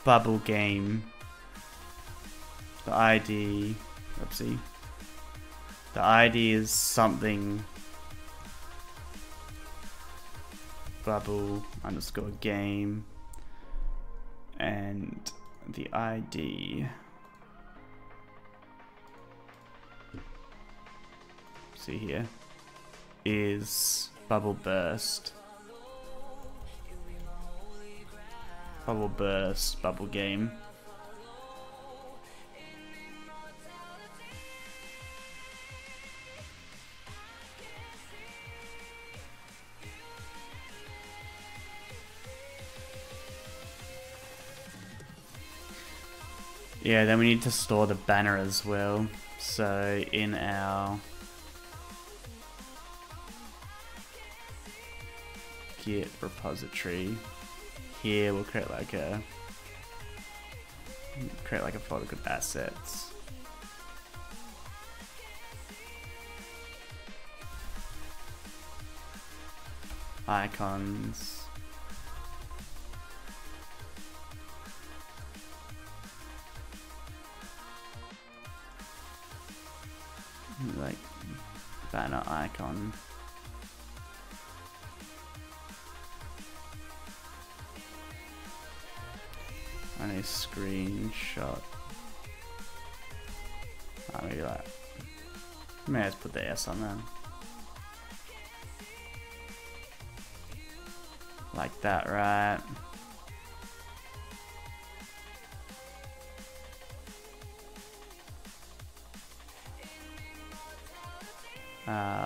Bubble Game. The ID, oopsie. The ID is something bubble underscore game, and the ID, see here, is Bubble Burst. Bubble Burst, Bubble Game. Yeah, then we need to store the banner as well. So in our Git repository here, we'll create like a folder called assets. Icons. Like banner icon. I need screenshot. Maybe like, maybe let's put the S on there. Like that, right?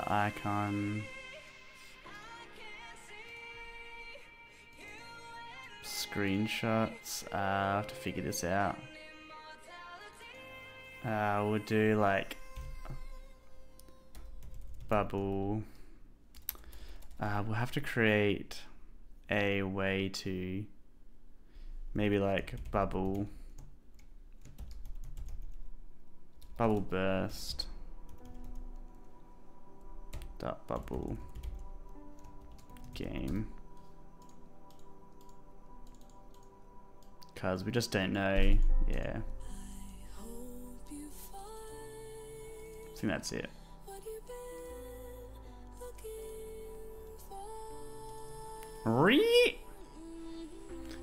Icon. Screenshots. I have to figure this out. We'll do like bubble. We'll have to create a way to maybe like bubble burst dot bubble game, because we just don't know. Yeah, I think that's it.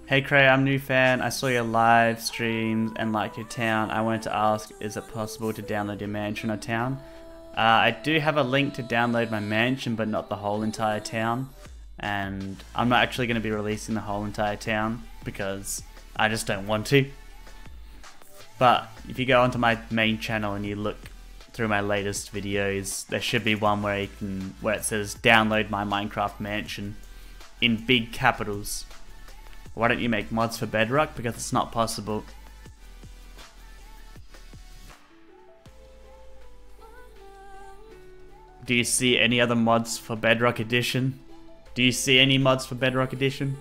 Hey Cray, I'm a new fan. I saw your live streams and like your town. I wanted to ask, is it possible to download your mansion or town? I do have a link to download my mansion, but not the whole entire town. And I'm not actually going to be releasing the whole entire town because I just don't want to. But if you go onto my main channel and you look through my latest videos, there should be one where it says download my Minecraft mansion in big capitals. Why don't you make mods for Bedrock? Because it's not possible. Do you see any other mods for Bedrock Edition? Do you see any mods for Bedrock Edition?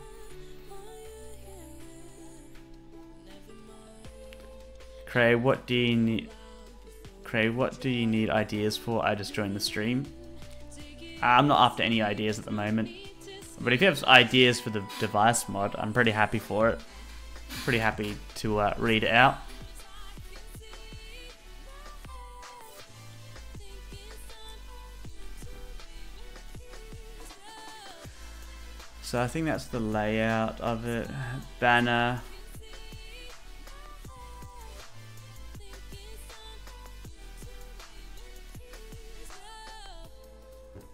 Cray, what do you need? Cray, what do you need ideas for? I just joined the stream. I'm not after any ideas at the moment. But if you have ideas for the device mod, I'm pretty happy for it. Pretty happy to read it out. So I think that's the layout of it. Banner.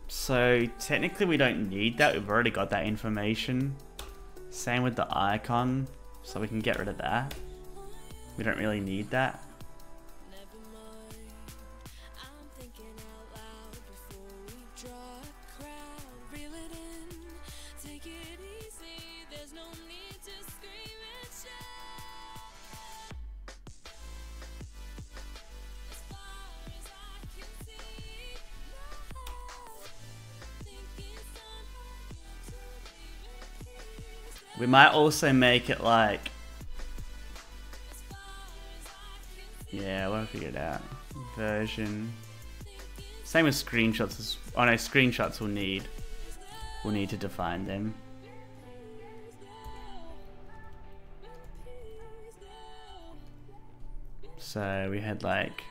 So technically we don't need that, we've already got that information. Same with the icon, so we can get rid of that. We don't really need that. We might also make it like, yeah, we'll figure it out. Version. Same with screenshots. Oh no, screenshots we'll need to define them. So we had like,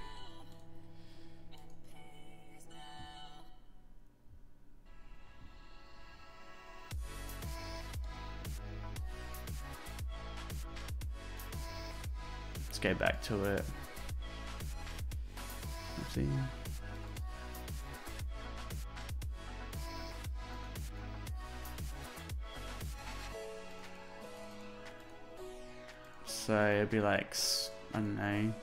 let's go back to it. Let's see. So it'd be like, I don't know.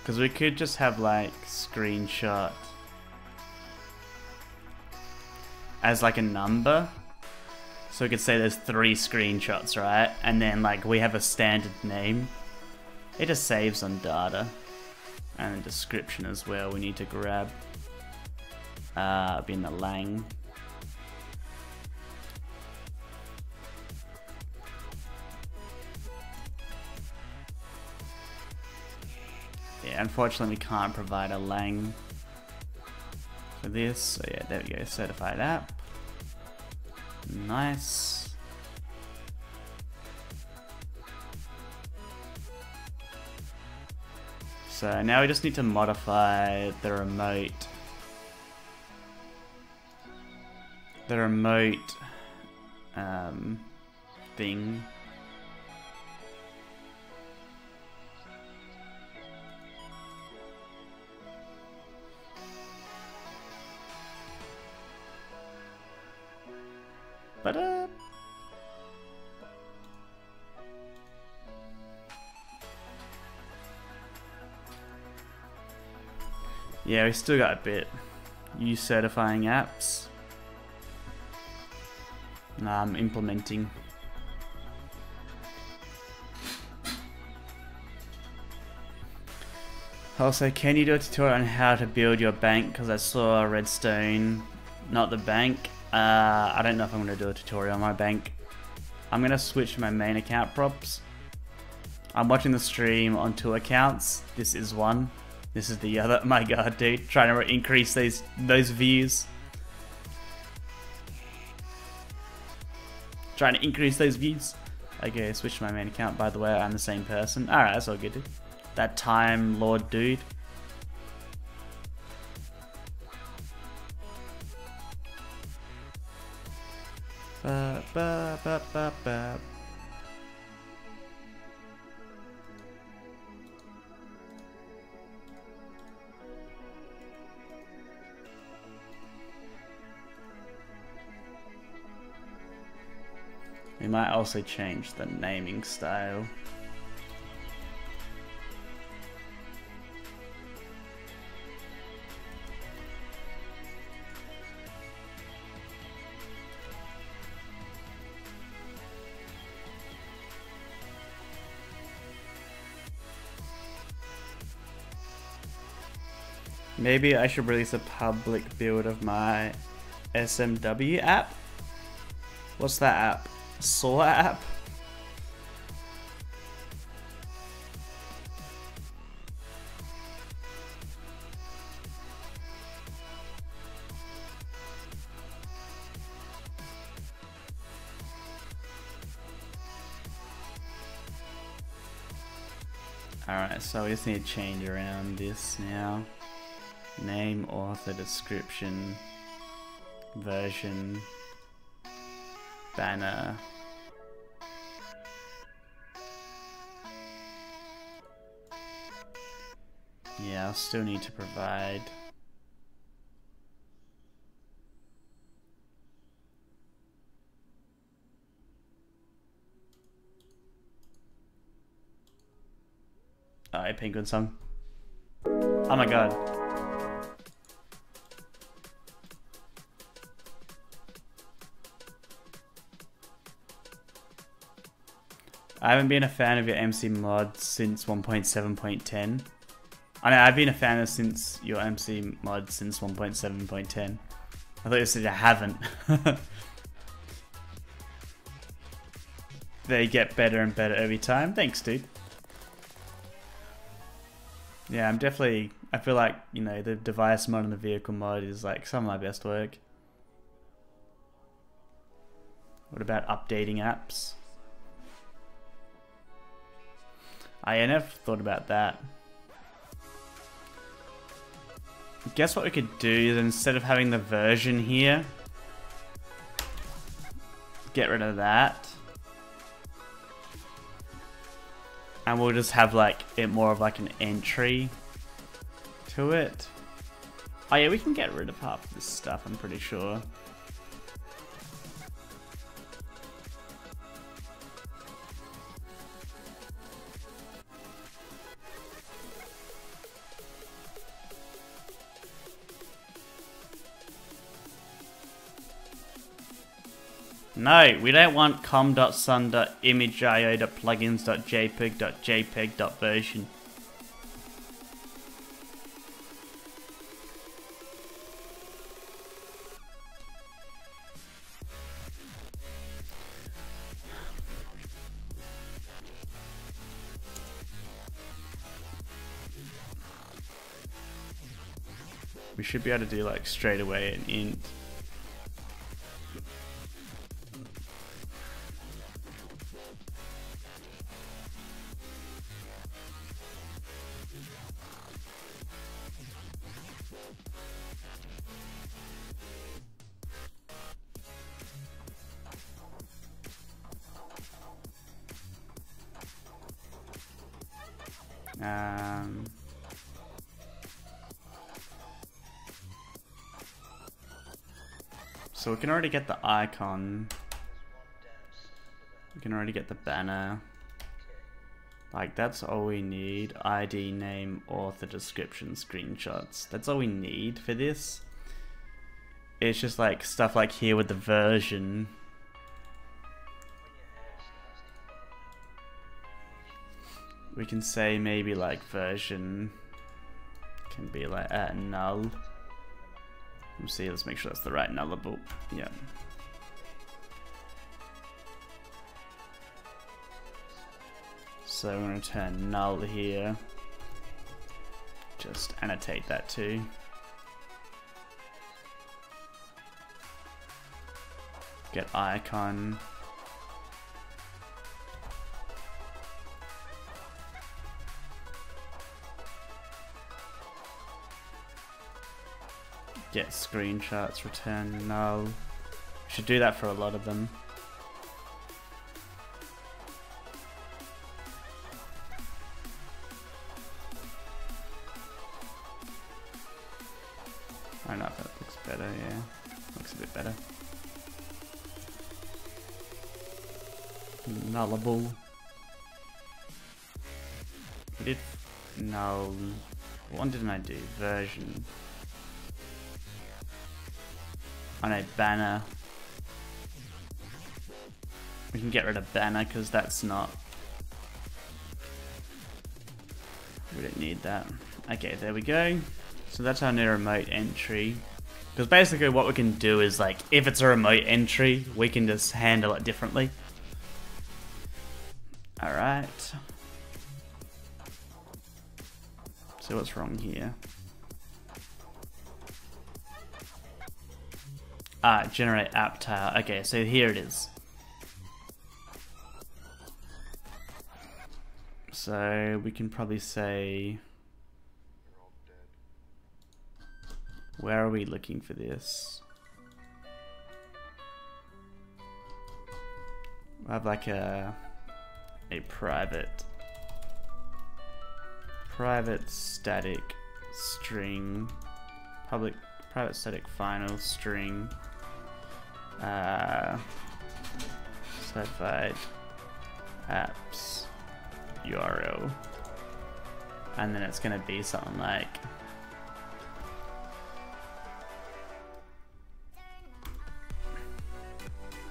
Because we could just have like screenshot as like a number. So we could say there's 3 screenshots, right? And then like we have a standard name. It just saves on data. And a description as well we need to grab. Be in the lang. Yeah, unfortunately we can't provide a lang for this. So yeah, there we go, certified app. Nice. So now we just need to modify the remote. thing. But yeah, we still got a bit. Use certifying apps. Nah, I'm implementing. Also, can you do a tutorial on how to build your bank? Because I saw Redstone, not the bank. I don't know if I'm going to do a tutorial on my bank. I'm going to switch my main account props. I'm watching the stream on 2 accounts. This is one. This is the other. My god, dude. Trying to increase those views. Trying to increase those views. Okay, switch to my main account. By the way, I'm the same person. Alright, that's all good, dude. That Time Lord dude. Ba, ba, ba, ba, ba. We might also change the naming style. Maybe I should release a public build of my SMW app. What's that app? Saw app? Alright, so we just need to change around this now. Name, author, description, version, banner. Yeah, I'll still need to provide. Alright, Penguin song. Oh my god. I haven't been a fan of your MC mod since 1.7.10. I know, I've been a fan of since your MC mod since 1.7.10. I thought you said I haven't. They get better and better every time. Thanks, dude. Yeah, I'm definitely... I feel like, you know, the device mod and the vehicle mod is like some of my best work. What about updating apps? I never thought about that. Guess what we could do is instead of having the version here, get rid of that. And we'll just have like it more of like an entry to it. Oh yeah, we can get rid of half of this stuff, I'm pretty sure. No, we don't want com.sun.image.io.plugins.jpeg.jpeg.version. We should be able to do like straight away an int. So we can already get the icon. We can already get the banner. Like, that's all we need. ID, name, author, description, screenshots. That's all we need for this. It's just like stuff like here with the version. We can say maybe like version can be like at null. Let's see, let's make sure that's the right nullable. Yeah. So we're going to turn null here. Just annotate that too. Get icon. Get screenshots, return null. Should do that for a lot of them. I don't know if that looks better, yeah. Looks a bit better. Nullable. We did null. What one didn't I do? Version. I know banner. We can get rid of banner because that's not. We don't need that. Okay, there we go. So that's our new remote entry. Because basically what we can do is like, if it's a remote entry, we can just handle it differently. Alright. So what's wrong here? Ah, generate app tile. Okay, so here it is. So we can probably say, where are we looking for this? I have like a private static string, private static final string, certified apps URL, and then it's gonna be something like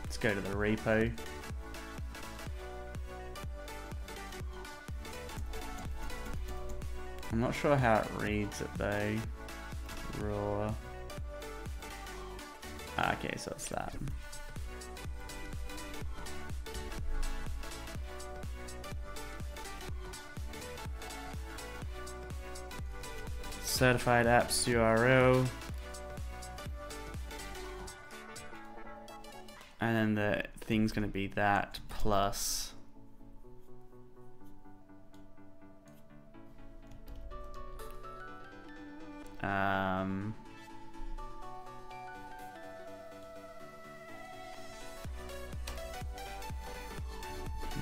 let's go to the repo. I'm not sure how it reads it though. Raw. Ah, okay, so it's that. Certified apps URL. And then the thing's gonna be that plus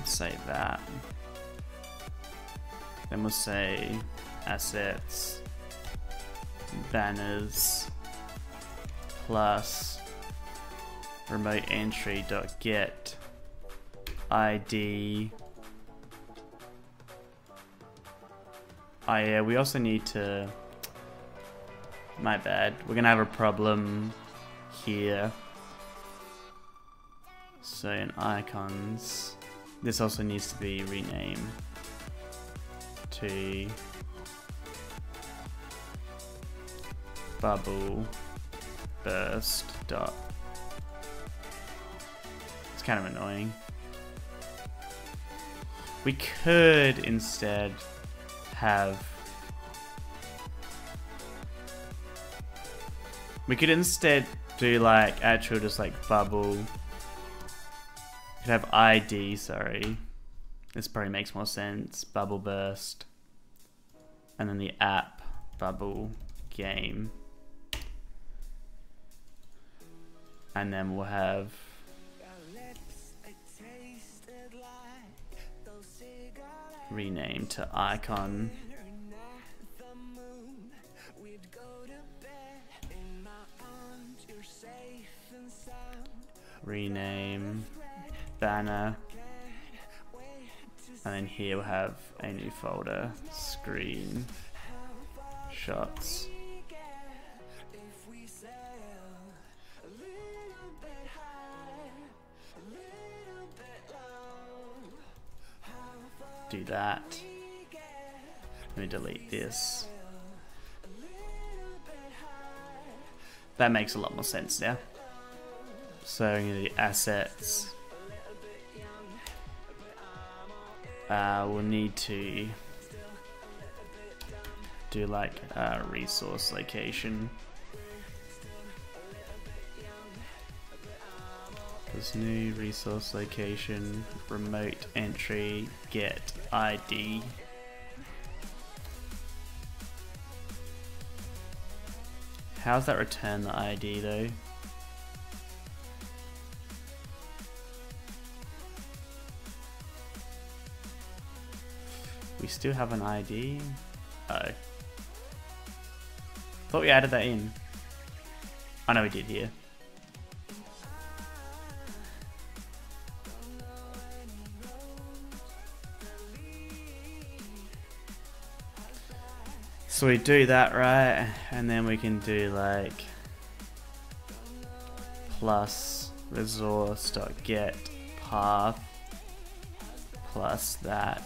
say that. Then we'll say assets, banners, plus remote entry dot get ID. Oh yeah, we also need to, my bad, we're gonna have a problem here. So in icons, this also needs to be renamed to bubble burst dot. It's kind of annoying. We could instead have, we could instead do like actual just like bubble. We could have ID, sorry. This probably makes more sense. Bubble burst. And then the app bubble game. And then we'll have rename to icon. rename banner, and then here we'll have a new folder, screen shots. Do that. Let me delete this. That makes a lot more sense now. So I'm going to do assets. We'll need to do like a resource location. There's new resource location, remote entry, get ID. How's that return the ID though? We still have an ID? Oh. Thought we added that in. I know we did here. So we do that, right? And then we can do like plus resource.get path plus that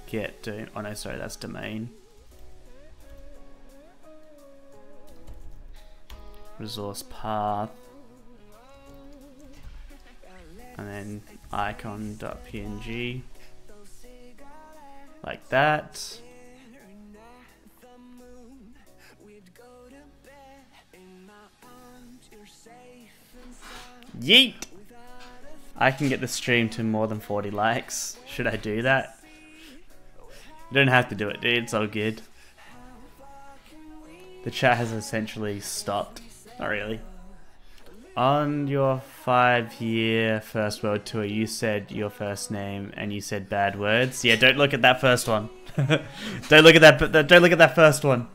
get do. Oh no, sorry, that's domain. Resource path. And then icon.png. Like that. Yeet! I can get the stream to more than 40 likes. Should I do that? You don't have to do it, dude. It's all good. The chat has essentially stopped. Not really. On your 5-year first world tour, you said your first name and you said bad words. Yeah, don't look at that first one. Don't look at that. Don't look at that first one.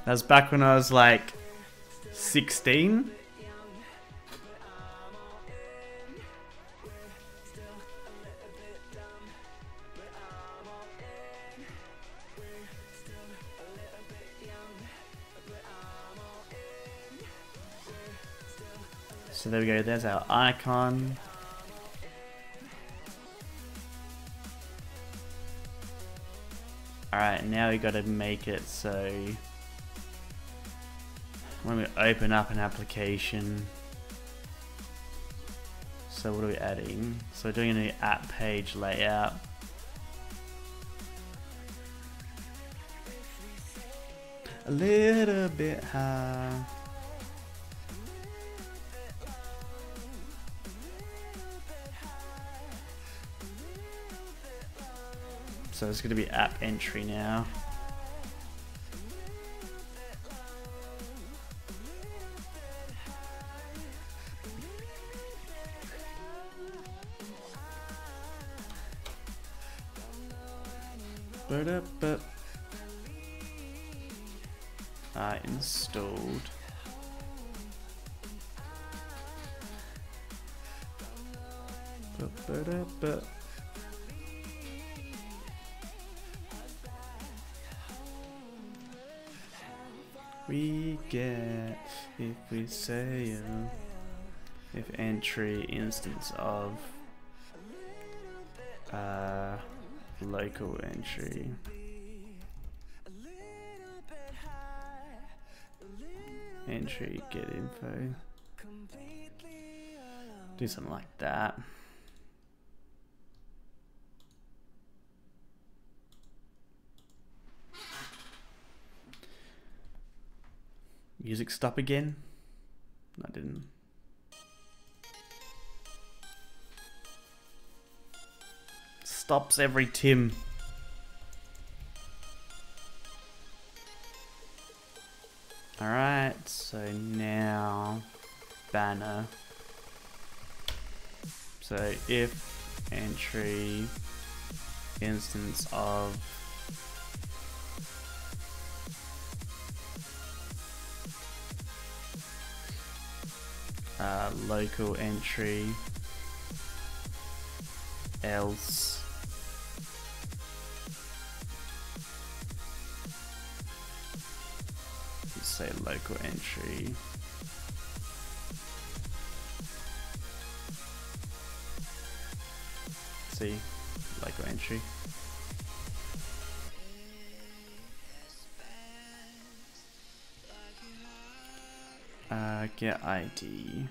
That was back when I was like 16. So there we go, there's our icon. Alright, now we gotta make it so when we open up an application, so what are we adding? So we're doing a new app page layout. A little bit high. So it's going to be app entry now. Installed. We get if we say if entry instance of local entry entry get info, do something like that. Music stop again? No, I didn't. Stops every Tim. Alright, so now banner. So if entry instance of local entry, else let's say local entry, see, local entry. Get ID.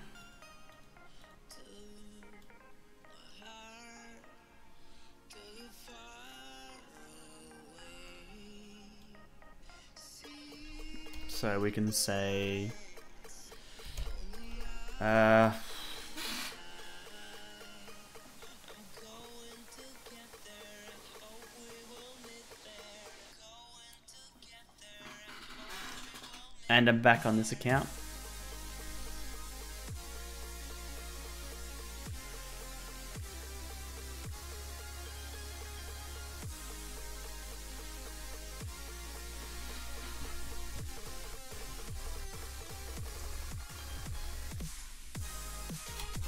So we can say and I'm back on this account.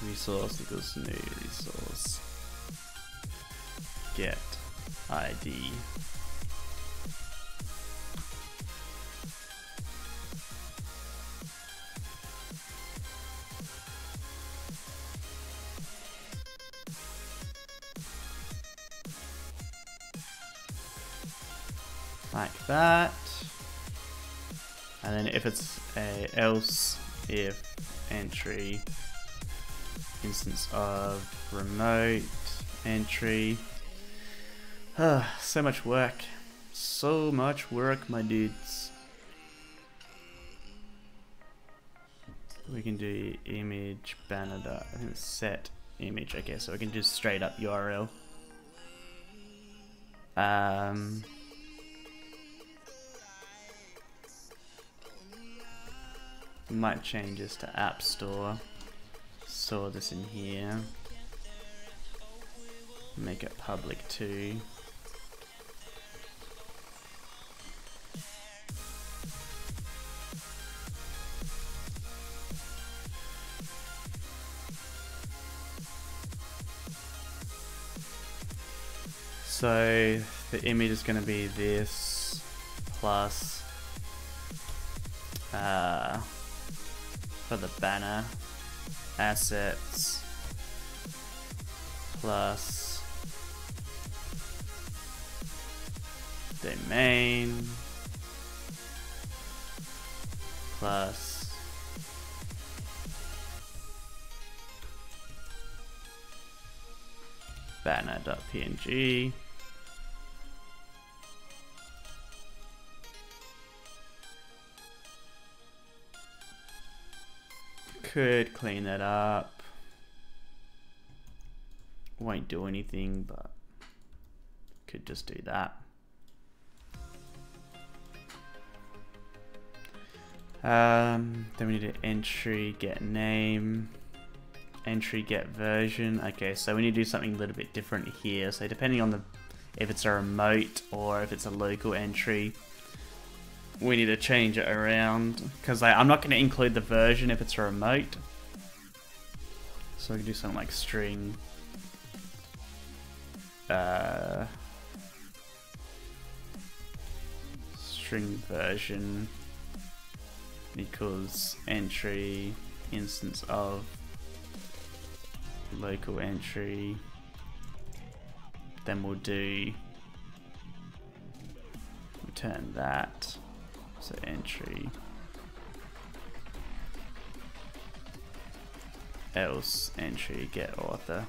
Resource equals new resource. Get ID. Like that. And then if it's a else if entry instance of remote entry. So much work. So much work, my dudes. We can do image banner. I think it's set image. Okay, so we can do straight up URL. Might change this to App Store. Store this in here. Make it public too. So the image is going to be this plus for the banner assets plus domain plus banner.png. Could clean that up. Won't do anything, but could just do that. Then we need an entry get name, entry get version. Okay, so we need to do something a little bit different here. So depending on if it's a remote or if it's a local entry, we need to change it around because I'm not going to include the version if it's a remote. So we can do something like string string version equals entry instance of local entry. Then we'll do return that. So entry else entry get author.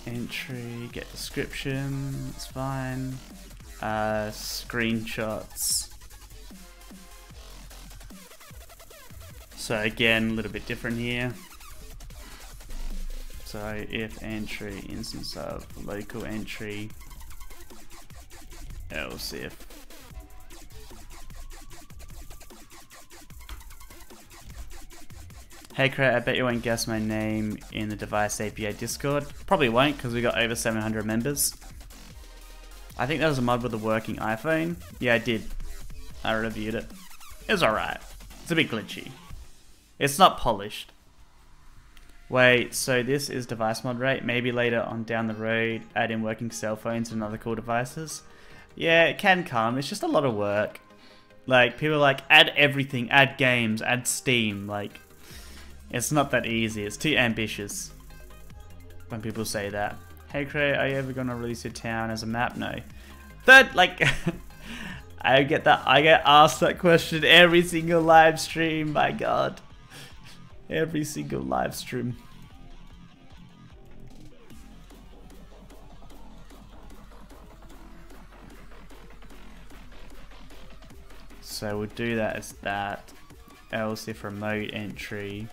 Entry get description, it's fine. Screenshots. So again, a little bit different here. So if entry instance of local entry, else if Hey Cray, I bet you won't guess my name in the Device API Discord. Probably won't because we got over 700 members. I think that was a mod with a working iPhone. Yeah, I did. I reviewed it. It was alright. It's a bit glitchy. It's not polished. Wait, so this is device mod rate? Maybe later on down the road, add in working cell phones and other cool devices? Yeah, it can come. It's just a lot of work. Like, people are like, add everything, add games, add Steam. Like, it's not that easy. It's too ambitious when people say that. Hey Cray, are you ever gonna release your town as a map? No. Third, like, I get asked that question every single live stream, my god. Every single live stream. So we'll do that as that. Else if remote entry.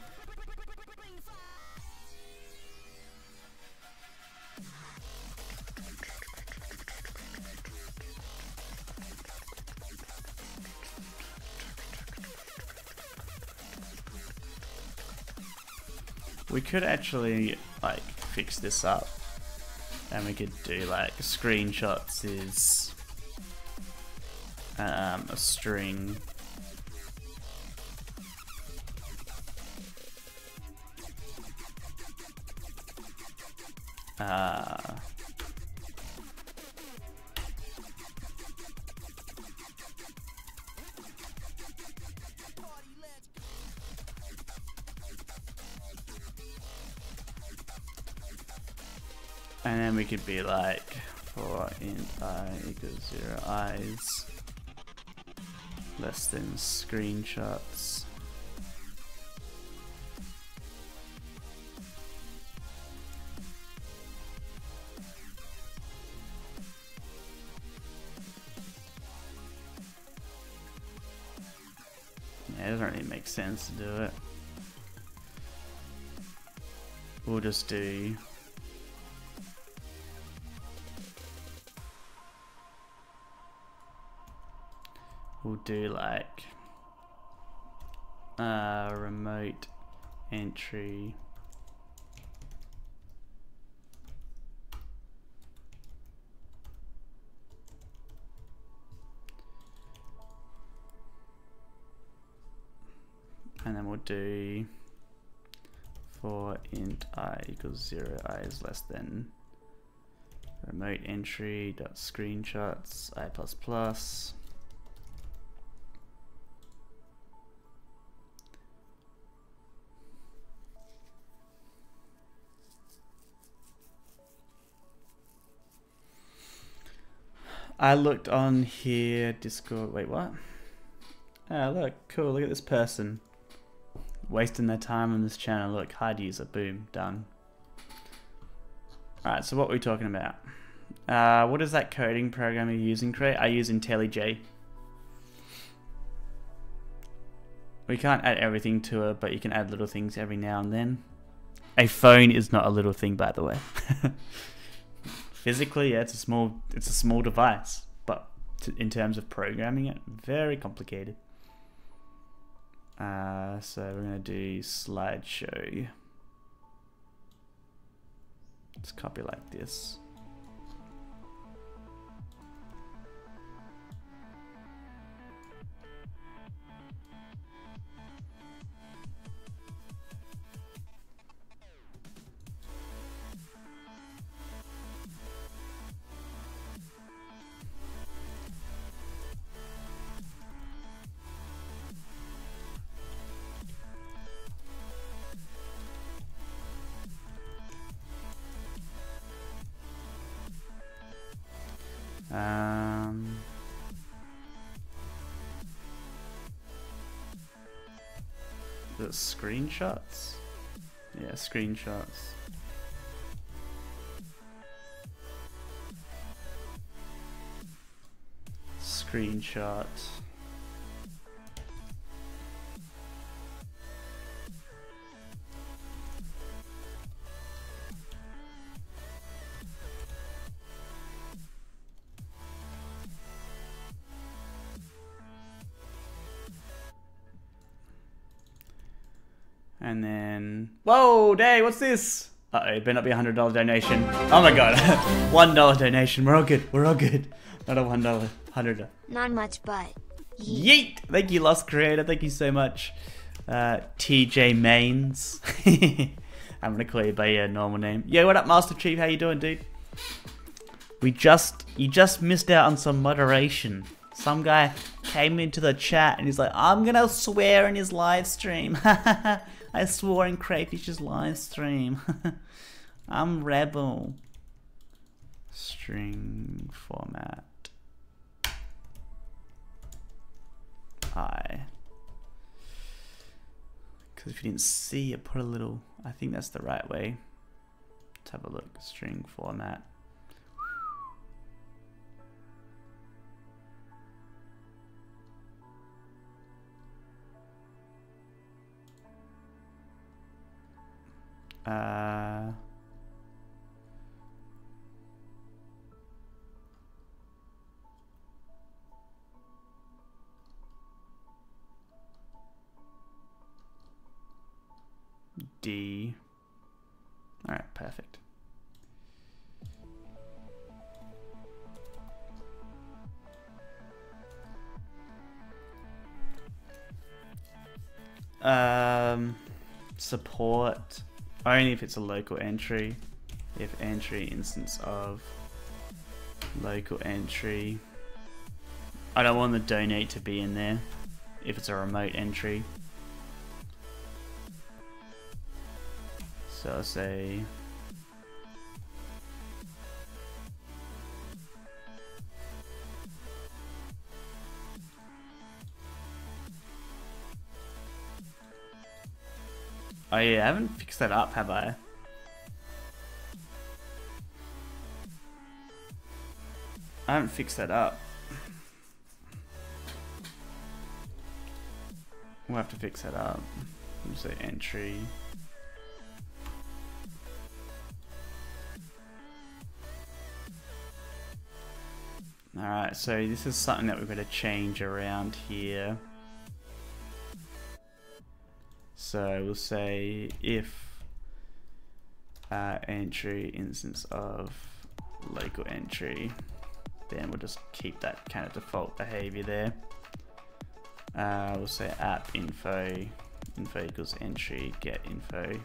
We could actually like fix this up and we could do like screenshots is a string. And then we could be like, for int I equals 0 eyes, less than screenshots. Yeah, it doesn't really make sense to do it. We'll just do like remote entry and then we'll do for int I equals 0 I is less than remote entry dot screenshots I plus plus. I looked on here, Discord, wait, what? Oh, look, cool, look at this person. Wasting their time on this channel, look, hide user, boom, done. Alright, so what were we talking about? What is that coding program you're using, Cray? I use IntelliJ. We can't add everything to it, but you can add little things every now and then. A phone is not a little thing, by the way. Physically, yeah, it's a small device, but in terms of programming it, very complicated. So we're gonna do slideshow. Let's copy like this. The screenshots? Yeah, screenshots. Screenshot. And then, whoa, day, what's this? Uh-oh, it better not be a $100 donation. Oh my god, $1 donation, we're all good, we're all good. Not a $1, $100. Not much, but yeet. Thank you, Lost Creator, thank you so much. TJ Mains. I'm gonna call you by your normal name. Yo, what up, Master Chief, how you doing, dude? You just missed out on some moderation. Some guy came into the chat and he's like, I'm gonna swear in his live stream. I swore in Crayfish's live stream. I'm rebel. String format. Because if you didn't see, I put a little, I think that's the right way. Let's have a look. String format. D. All right, perfect. Support only if it's a local entry. If entry instance of local entry. I don't want the donate to be in there if it's a remote entry. So I'll say oh yeah, I haven't fixed that up, have I? I haven't fixed that up. We'll have to fix that up. We'll say entry. Alright, so this is something that we've got to change around here. So we'll say if entry instance of local entry, then we'll just keep that kind of default behavior there. We'll say app info equals entry get info.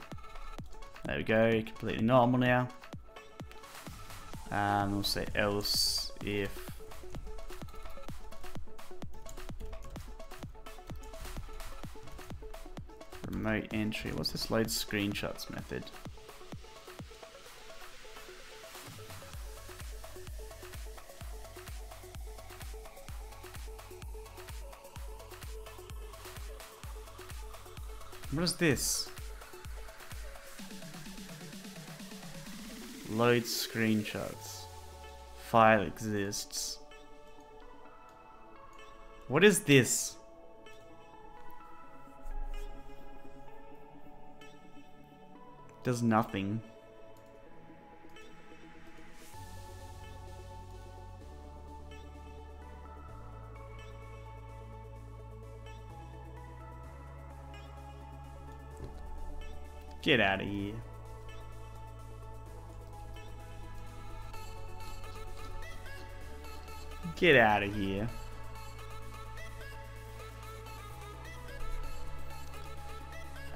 There we go, completely normal now. We'll say else if remote entry. What's this load screenshots method? What is this? Load screenshots. File exists. What is this? Does nothing. Get out of here. Get out of here.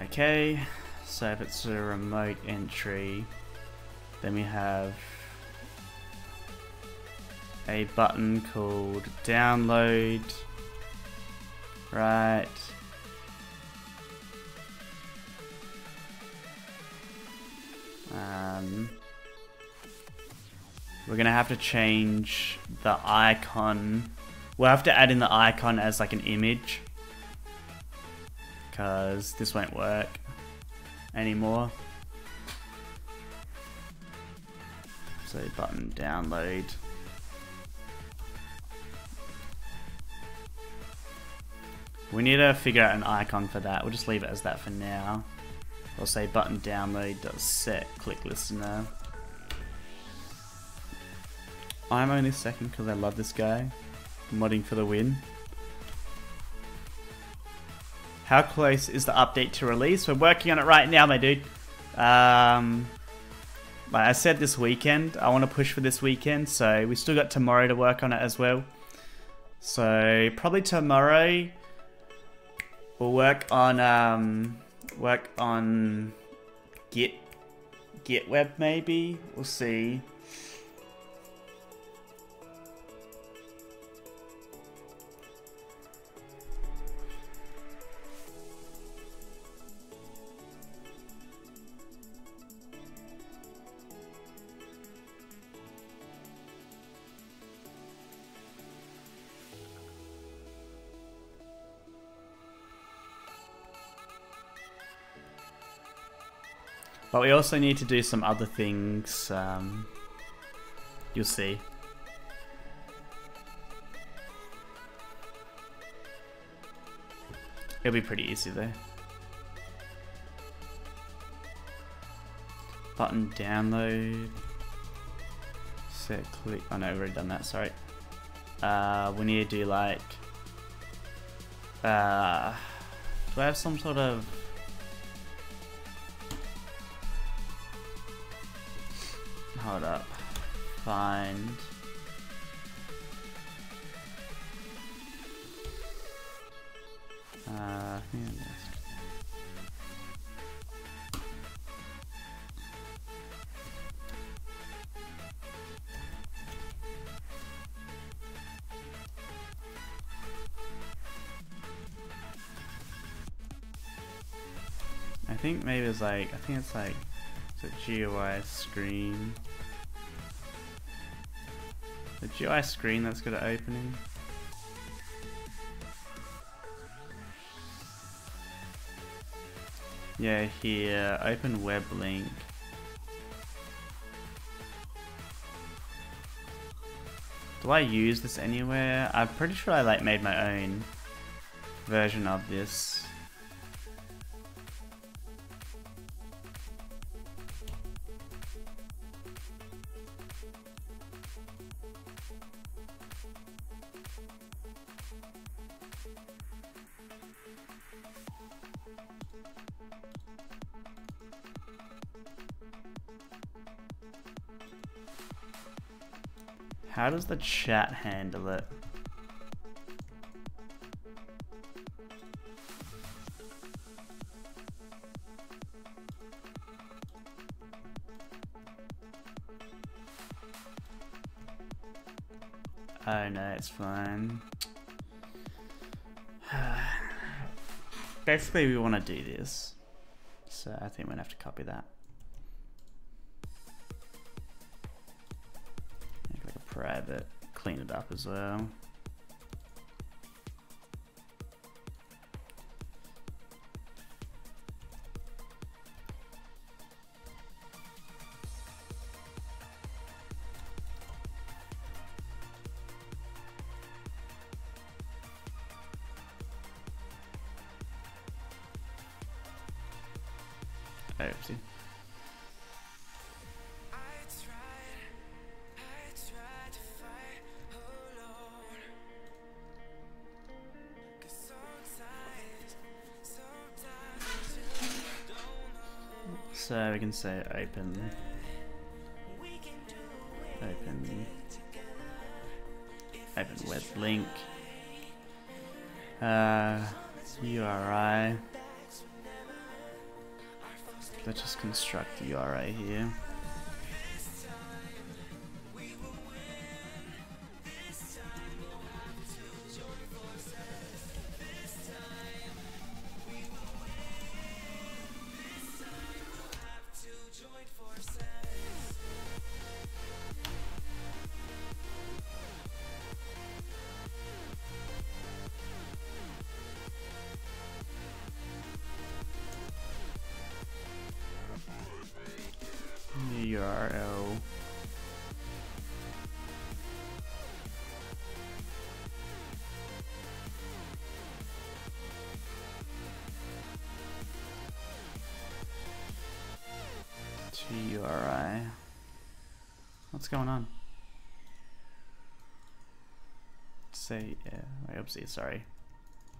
Okay, so if it's a remote entry, then we have a button called download, right? We're gonna have to change the icon. We'll have to add in the icon as like an image, because this won't work anymore. So button download. We need to figure out an icon for that. We'll just leave it as that for now. I'll say button download does set click listener. I'm only second because I love this guy. Modding for the win. How close is the update to release? We're working on it right now, my dude. Like I said, this weekend. I want to push for this weekend, so we still got tomorrow to work on it as well. So probably tomorrow we'll work on Git web maybe. We'll see. But we also need to do some other things. You'll see. It'll be pretty easy though. Button download. Set click. Oh no, we've already done that, sorry. We need to do like... do I have some sort of... Hold up. Find. I think maybe it's like, I think it's like, it's a GUI screen. The GUI screen that's got an opening. Yeah, here, open web link. Do I use this anywhere? I'm pretty sure I like made my own version of this. How does the chat handle it? Oh no, it's fine. Basically, we want to do this, so I think we're gonna have to copy that. Make like a private, clean it up as well. Oopsie. So we can say open web link, URI. Let's just construct the URI here. URL. URI. What's going on? Say, yeah, wait, oopsie, sorry.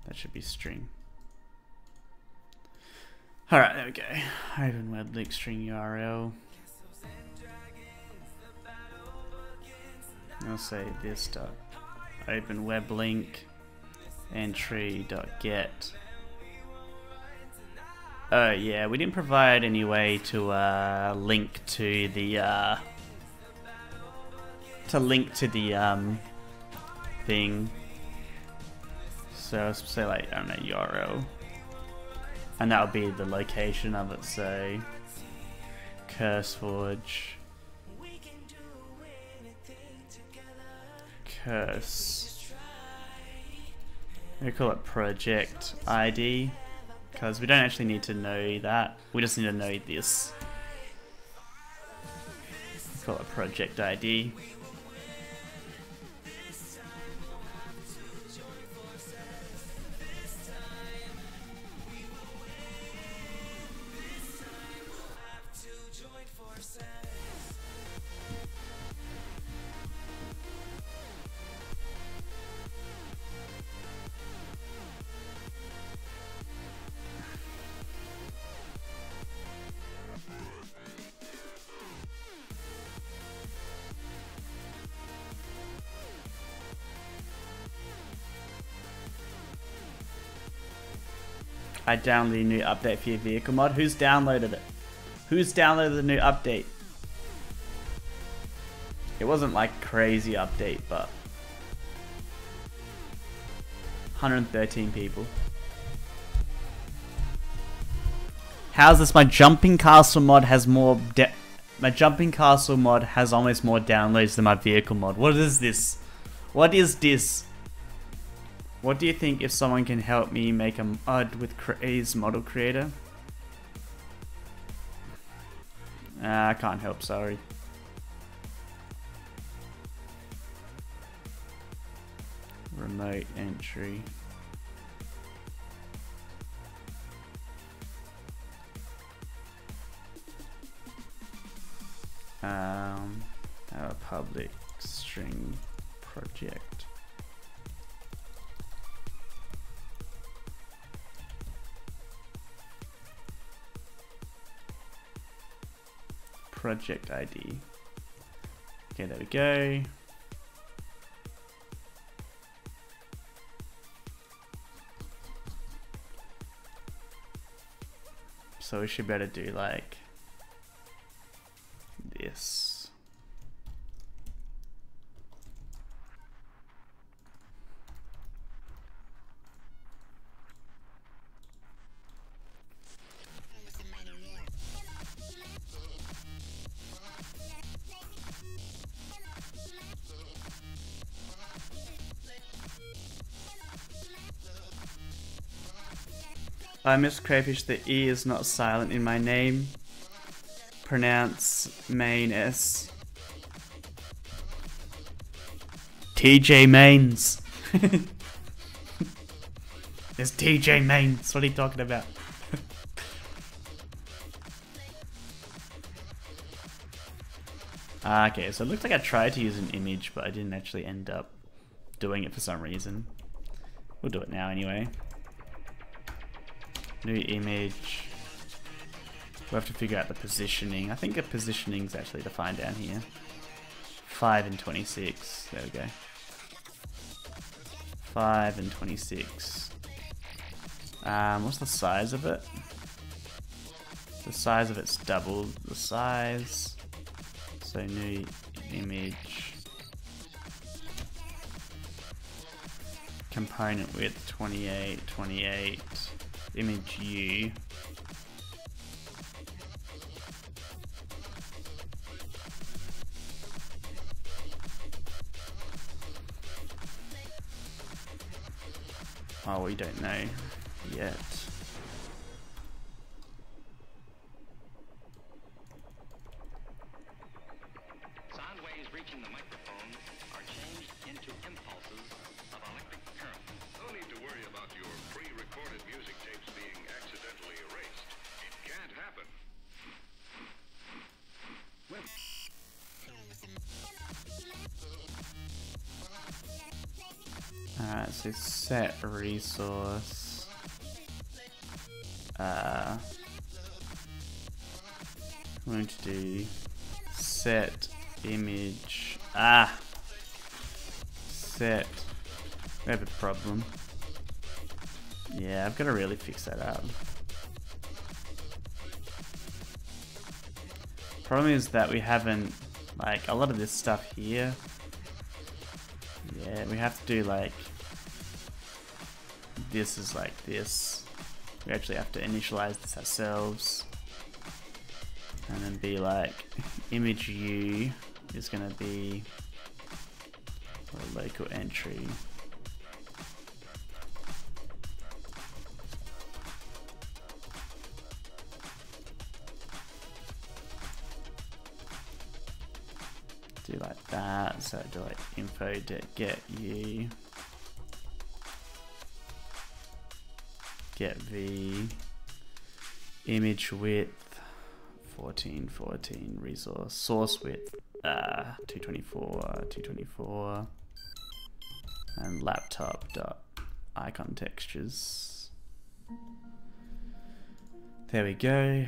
That should be string. Alright, there we go. Open web link string URL. I'll say this dot open web link entry dot get. Oh yeah, we didn't provide any way to link to the thing. So let's say like, I don't know, URL. And that would be the location of it, so CurseForge. Curse. We call it project ID because we don't actually need to know that. We just need to know this. We call it project ID. I downloaded a new update for your vehicle mod. Who's downloaded it? Who's downloaded the new update? It wasn't like crazy update, but 113 people. How's this? My jumping castle mod has more. My jumping castle mod has almost more downloads than my vehicle mod. What is this? What is this? What do you think if someone can help me make a mod with Cray's model creator? I can't help, sorry. Remote entry. Our public string project. Project ID. Okay, there we go. So we should better do like this. I miss Crayfish, the E is not silent in my name. Pronounce main S. TJ Mains. It's TJ Mains. What are you talking about? Okay, so it looks like I tried to use an image, but I didn't actually end up doing it for some reason. We'll do it now anyway. New image. We'll have to figure out the positioning. I think the positioning is actually defined down here. 5 and 26. There we go. 5 and 26. What's the size of it? The size of it's double the size. So new image. Component width 28, 28. Image U. Oh, we don't know yet. Sound waves reaching the microphone are changed into impulses of electric current. No need to worry about your pre-recorded music tapes being accidentally erased. It can't happen. Alright, so set resource. I'm going to do set image. Set. We have a problem. Yeah, I've got to really fix that up. Problem is that we haven't, like, a lot of this stuff here. Yeah, we have to do like, this is like this. We actually have to initialize this ourselves. And then be like, image U is going to be a local entry. Do like that, so do like info get U, get V, image width 1414, resource source width 224, and laptop dot icon textures. There we go.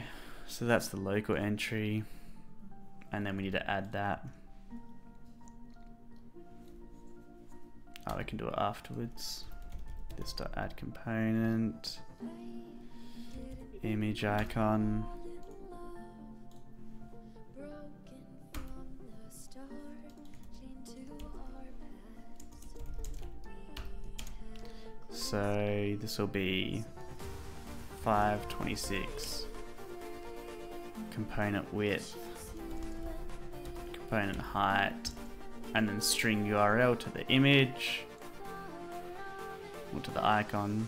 So that's the local entry, and then we need to add that. Oh, we can do it afterwards. This dot add component, image icon. So this will be 526. Component width, component height, and then string URL to the image or to the icon.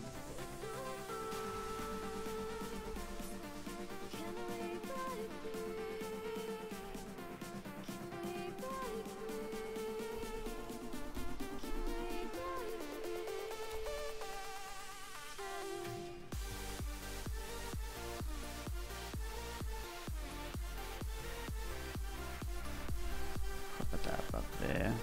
Put that up there.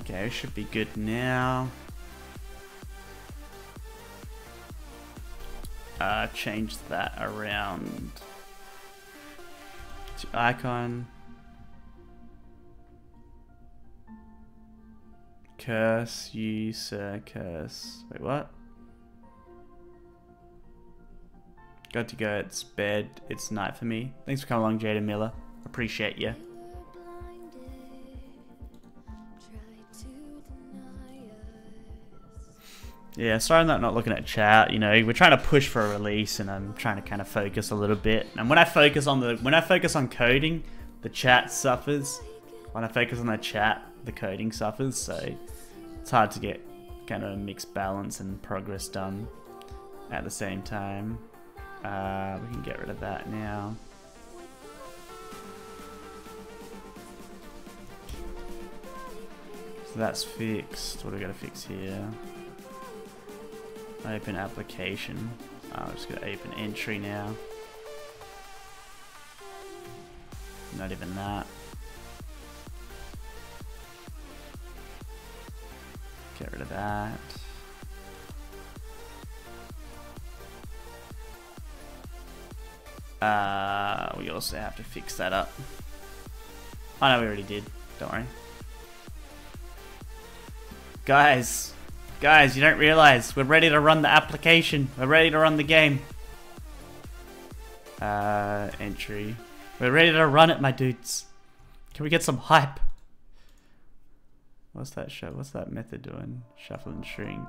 Okay, should be good now. Change that around to icon. Curse, user, curse. Wait, what? Got to go, it's bed, it's night for me. Thanks for coming along, Jaden Miller. Appreciate you. Yeah, sorry I'm not looking at chat. You know, we're trying to push for a release, and I'm trying to kind of focus a little bit. And when I focus on coding, the chat suffers. When I focus on the chat, the coding suffers. So it's hard to get kind of a mixed balance and progress done at the same time. We can get rid of that now. So that's fixed. What do we got to fix here? Open application. I'm just going to open entry now. Not even that. Get rid of that. We also have to fix that up. Oh no, we already did. Don't worry. Guys, you don't realize we're ready to run the application. We're ready to run the game. Entry. We're ready to run it, my dudes. Can we get some hype? What's that show? What's that method doing? Shuffle and shrink.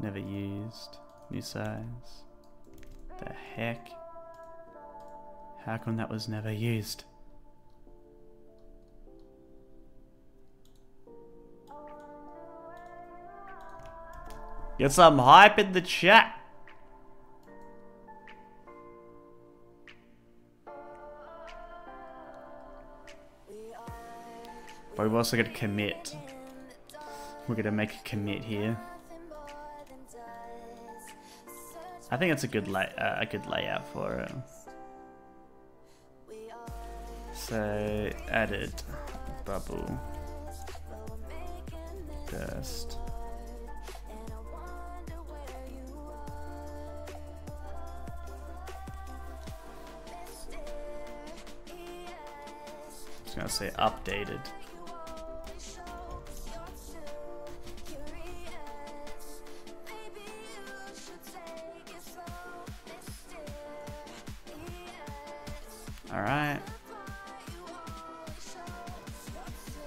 Never used. New size. The heck? How come that was never used? Get some hype in the chat. But we've also got to commit. We're going to make a commit here. I think it's a good layout for it. So added bubble burst. Just gonna say updated. Alright.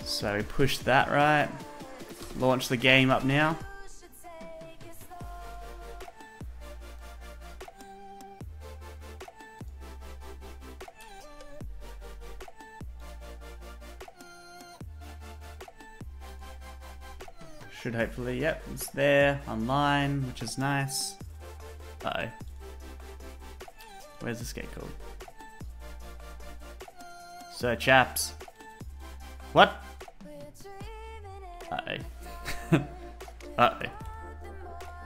So we push that right. Launch the game up now. Should hopefully, yep, it's there, online, which is nice. Uh-oh. Where's this get called? Search apps. What? Uh-oh. Uh-oh.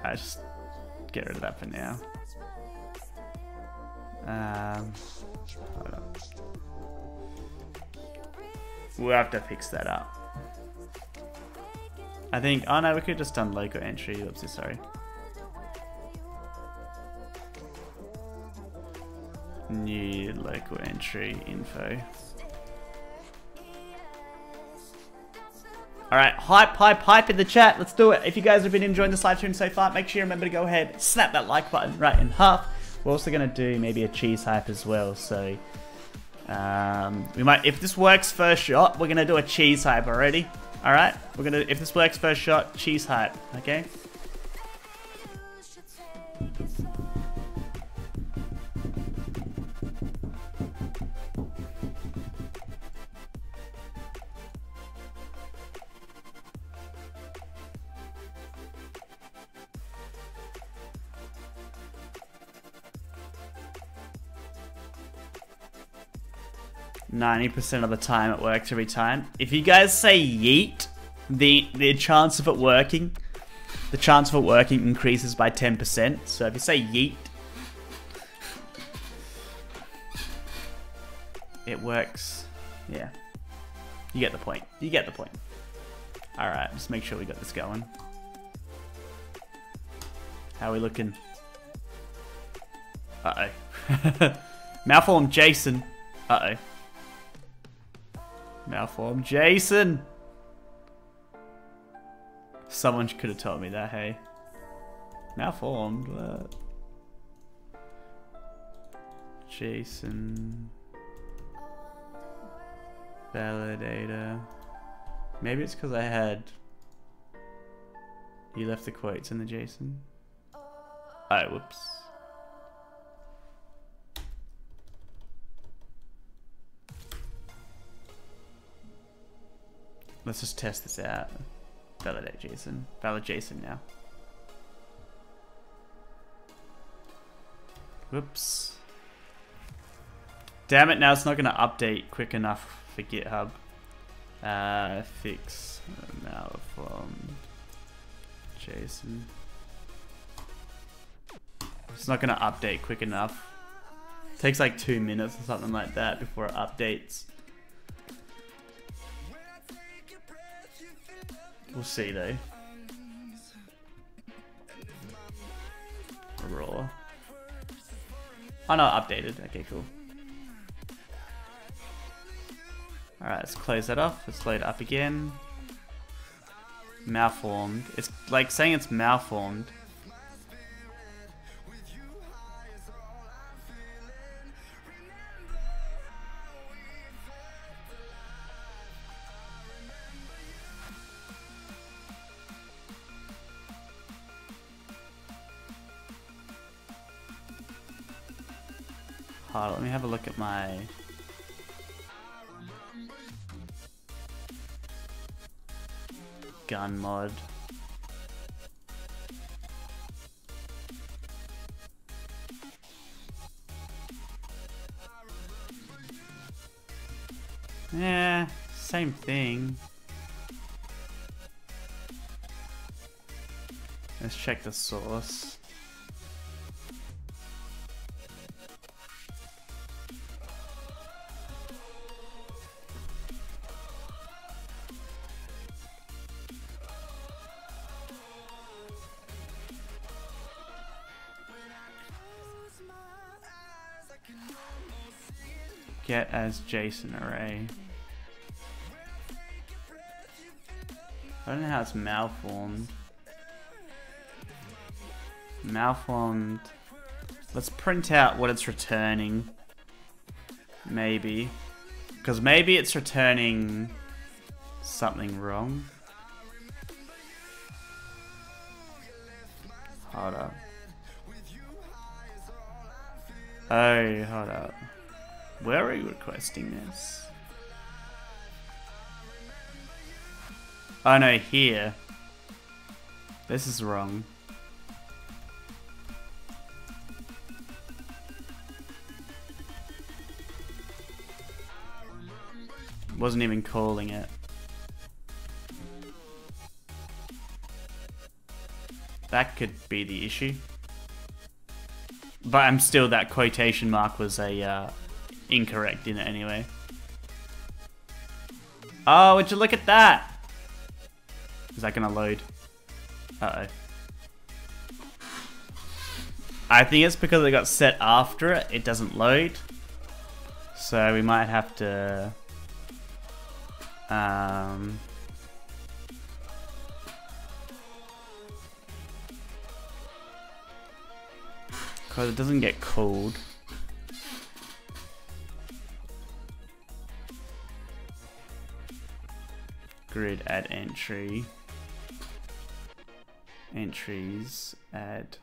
I just get rid of that for now. Hold on. We'll have to fix that up. I think, oh no, we could have just done local entry. Oopsie, sorry. New local entry info. Alright, hype in the chat. Let's do it. If you guys have been enjoying this live stream so far, make sure you remember to go ahead, snap that like button right in half. We're also going to do maybe a cheese hype as well. So, we might, if this works first shot, we're going to do a cheese hype already. Alright, we're gonna, if this works first shot, cheese hype, okay? %of the time it works every time. If you guys say yeet, the chance of it working, increases by 10%. So if you say yeet, it works. Yeah, you get the point. You get the point. All right, just make sure we got this going. How are we looking? Uh-oh. Malform Jason. Uh-oh. Malform Jason. Someone could have told me that, hey. Malformed. Jason. Validator. Maybe it's because I had... You left the quotes in the Jason. Oh, whoops. Let's just test this out. Validate Jason. Valid Jason now. Whoops. Damn it, now it's not going to update quick enough for GitHub. Fix malform Jason. It's not going to update quick enough. It takes like 2 minutes or something like that before it updates. We'll see though. Raw. Oh no, updated. Okay, cool. Alright, let's close that off. Let's load it up again. Malformed. It's like saying it's malformed. Hold on, let me have a look at my... gun mod. Yeah, same thing. Let's check the source. Get as JSON array. I don't know how it's malformed. Malformed. Let's print out what it's returning. Maybe. Because maybe it's returning something wrong. Hold up. Oh, hold up. Where are you requesting this? Oh no, here. This is wrong. Wasn't even calling it. That could be the issue. But I'm still, that quotation mark was a incorrect in it anyway. Oh, would you look at that? Is that gonna load? Uh-oh. I think it's because it got set after it, it doesn't load. So we might have to... because it doesn't get called. Grid add entry. Entries add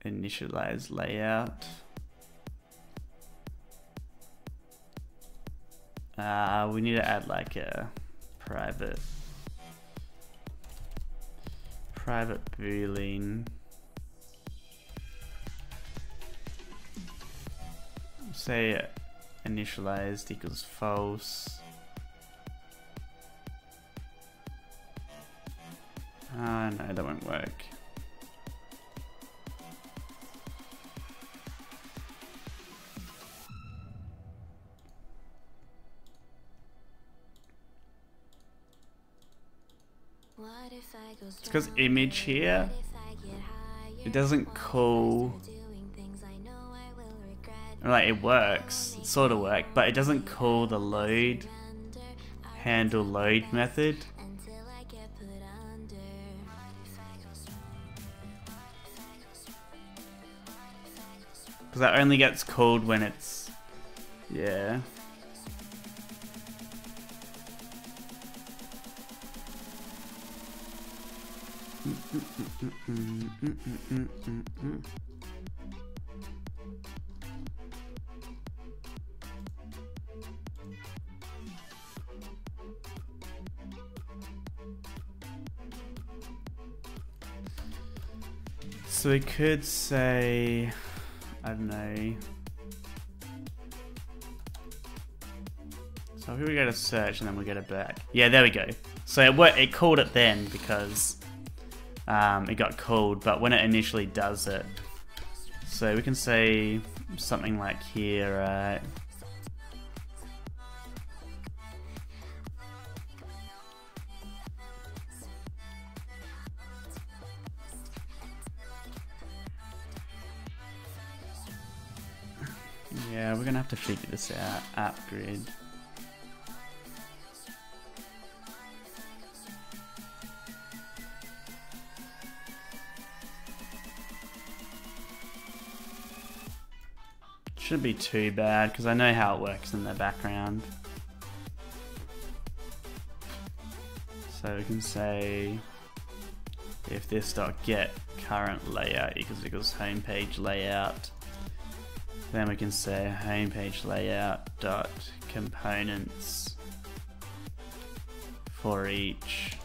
initialize layout. We need to add like a private boolean. Say initialized equals false. No, that won't work. It's because image here, it doesn't call, like it works, it sort of works, but it doesn't call the load, handle load method. Because that only gets called when it's, yeah. So we could say, I don't know. So if we go to search and then we get it back. Yeah, there we go. So it called it then because it got called, but when it initially does it. So we can say something like here, right? Yeah, we're gonna have to figure this out. App grid. Shouldn't be too bad because I know how it works in the background. So we can say if this dot get current layout equals homepage layout. Then we can say homepage layout dot components for each.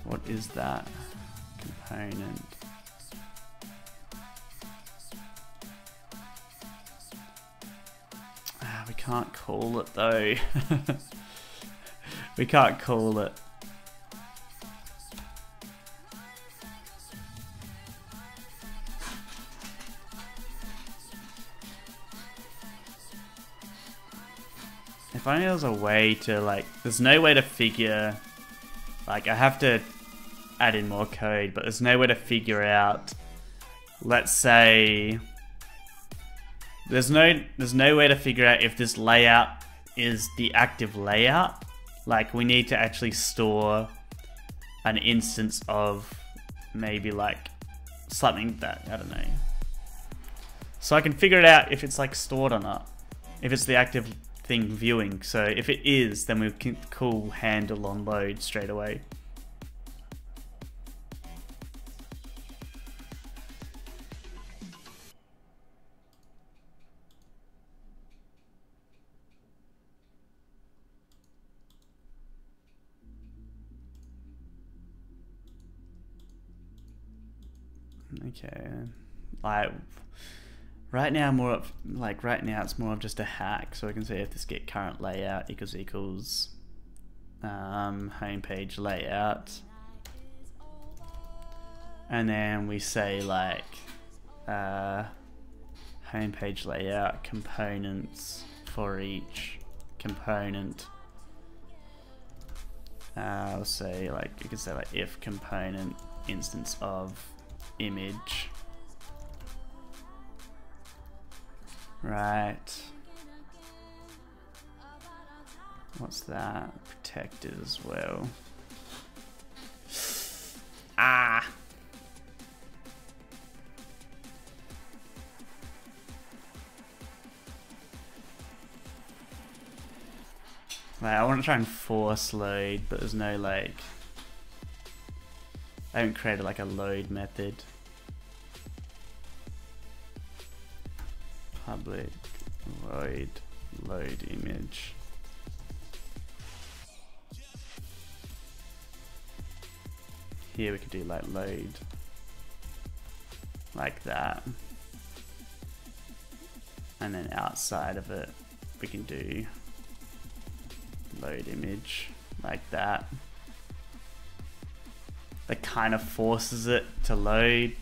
What is that component? We can't call it though. We can't call it. If only there was a way to, like, there's no way to figure Like, I have to add in more code, but there's no way to figure out, let's say, there's no way to figure out if this layout is the active layout. Like, we need to actually store an instance of maybe like something that, I don't know. So I can figure it out if it's like stored or not, if it's the active thing viewing. So if it is, then we can call handle on load straight away. Okay, like right now it's more of just a hack, so we can see if this get current layout equals homepage layout, and then we say like homepage layout components for each component. I'll say like, you can say like if component instance of image, right? What's that? Protected as well. Ah. Like, I want to try and force load, but there's no like, I haven't created like a load method. Public void load image. Here we could do like load like that, and then outside of it we can do load image like that. That kind of forces it to load.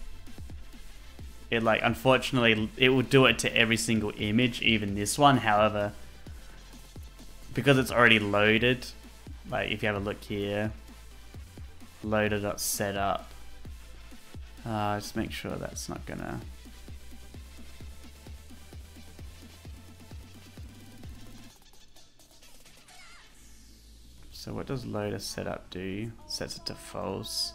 It like, unfortunately, it will do it to every single image, even this one. However, because it's already loaded, like if you have a look here, loader.setup, just make sure that's not gonna. So what does loader setup do? Sets it to false.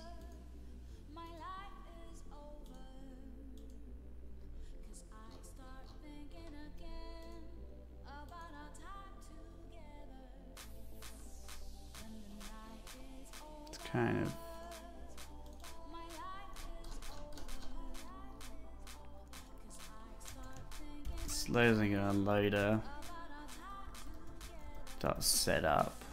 It's kind of it's loading on loader dot setup.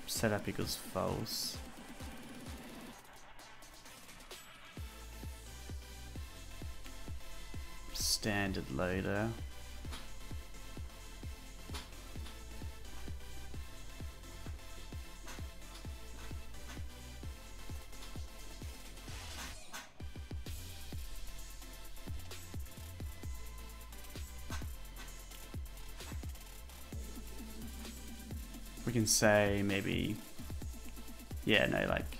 Setup equals false. Standard loader. We can say maybe, yeah, no, like,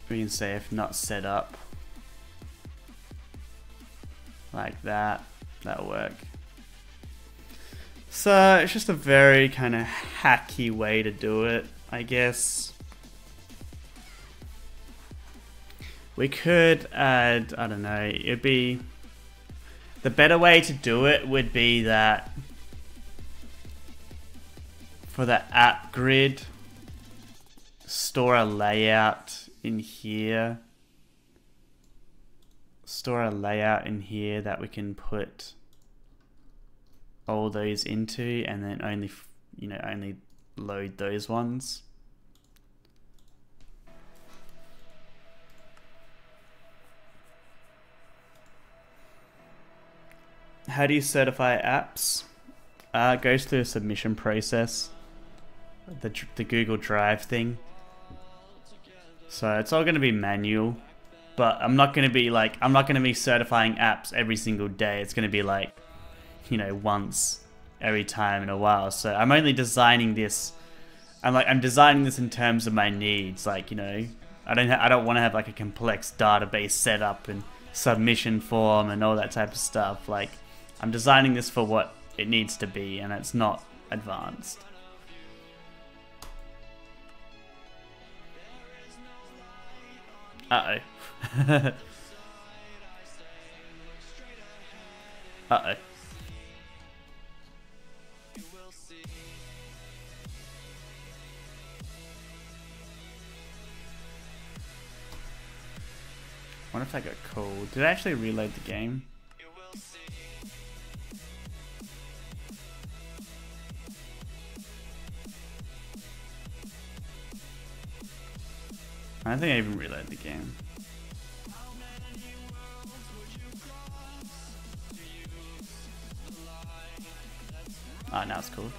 we can say if not set up, like that, that'll work. So it's just a very kind of hacky way to do it, I guess. We could add, I don't know, it'd be, the better way to do it would be that for the app grid, store a layout in here. Store a layout in here that we can put all those into, and then only, you know, only load those ones. How do you certify apps? It goes through a submission process. The Google Drive thing. So it's all going to be manual. But I'm not going to be like, I'm not going to be certifying apps every single day. It's going to be like, you know, once every time in a while. So I'm only designing this. I'm designing this in terms of my needs. Like, you know, I don't want to have like a complex database setup and submission form and all that type of stuff. Like, I'm designing this for what it needs to be, and it's not advanced. Uh-oh. Uh-oh. I wonder if I got cold. Did I actually reload the game? I don't think I even reloaded the game. Ah, now it's cool.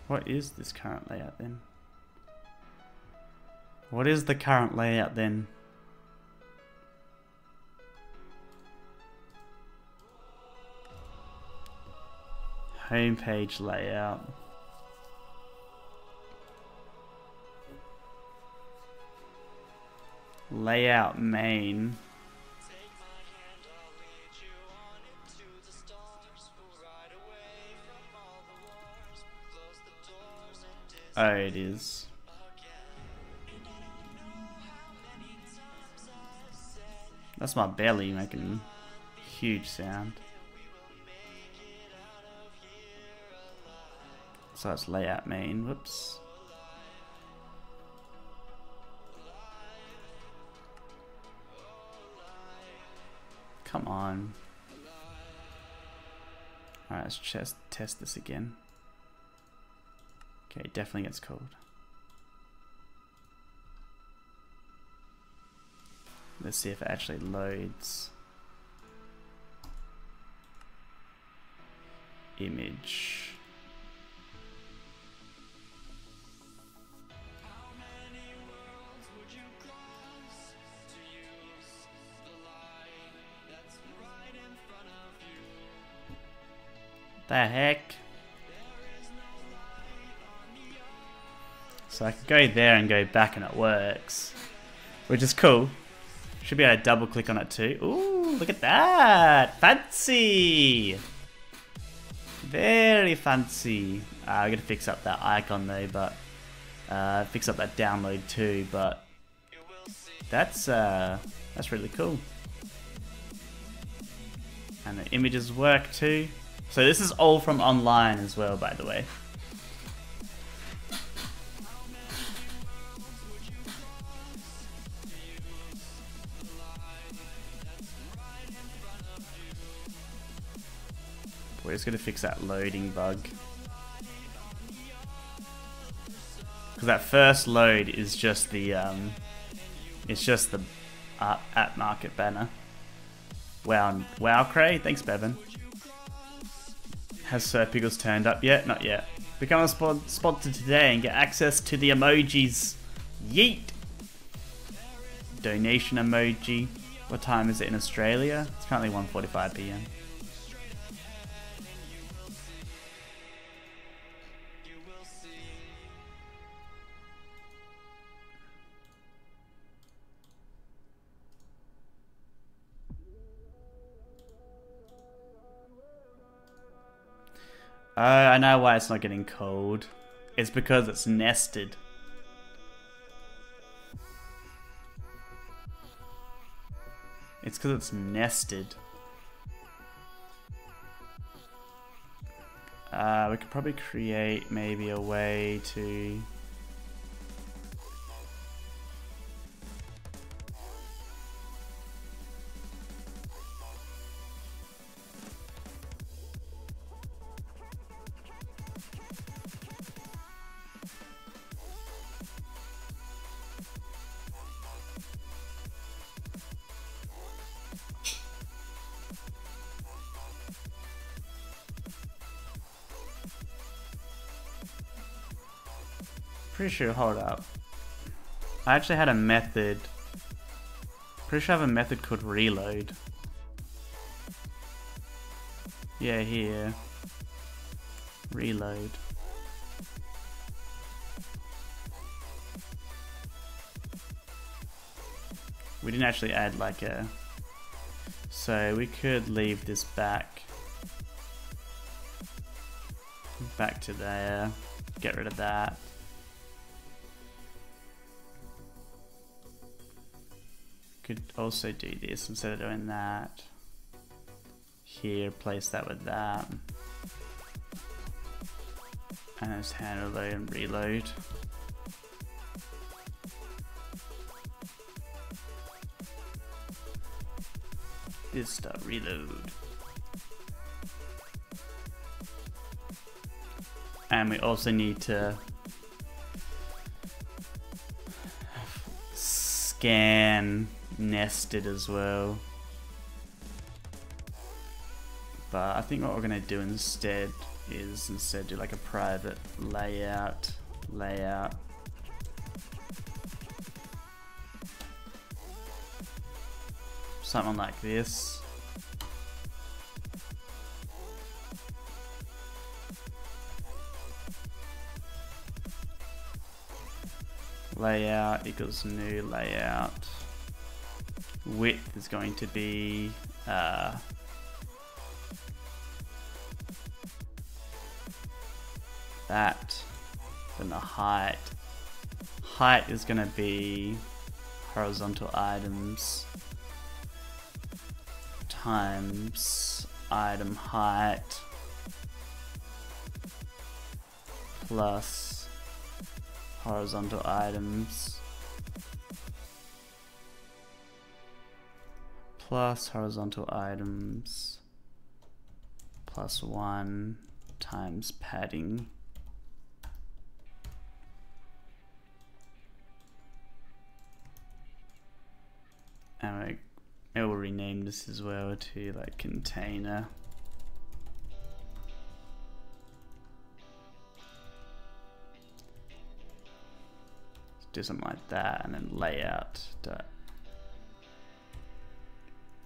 What is this current layout then? What is the current layout then? Homepage layout. Layout main. Oh, it is. That's my belly making huge sound. So it's layout main. Whoops. Come on. Alright, let's just test this again. Okay, definitely gets cold. Let's see if it actually loads. Image. The heck? So I can go there and go back and it works, which is cool. Should be able to double click on it too. Ooh, look at that! Fancy! Very fancy. I'm gonna fix up that icon though, but fix up that download too. But that's really cool. And the images work too. So this is all from online as well, by the way. We're just gonna fix that loading bug. Because that first load is just the app market banner. Wow, Cray, thanks, Bevan. Has Sir Pickles turned up yet? Not yet. Become a sponsor today and get access to the emojis. Yeet! Donation emoji. What time is it in Australia? It's currently 1:45 PM. I know why it's not getting cold. It's because it's nested. It's because it's nested. We could probably create maybe a way to... Pretty sure, hold up. I actually had a method. Pretty sure I have a method called reload. Yeah, here. Reload. We didn't actually add like a... So we could leave this back. Back to there. Get rid of that. Could also do this instead of doing that. Here, place that with that. And just handle load and reload. This stuff, reload. And we also need to scan nested as well. But I think what we're gonna do instead is do like a private layout. Something like this. Layout equals new layout. Width is going to be that. Then the height. Height is going to be horizontal items times item height plus horizontal items plus horizontal items plus 1 times padding. And I will rename this as well to like container. Do something like that, and then layout dot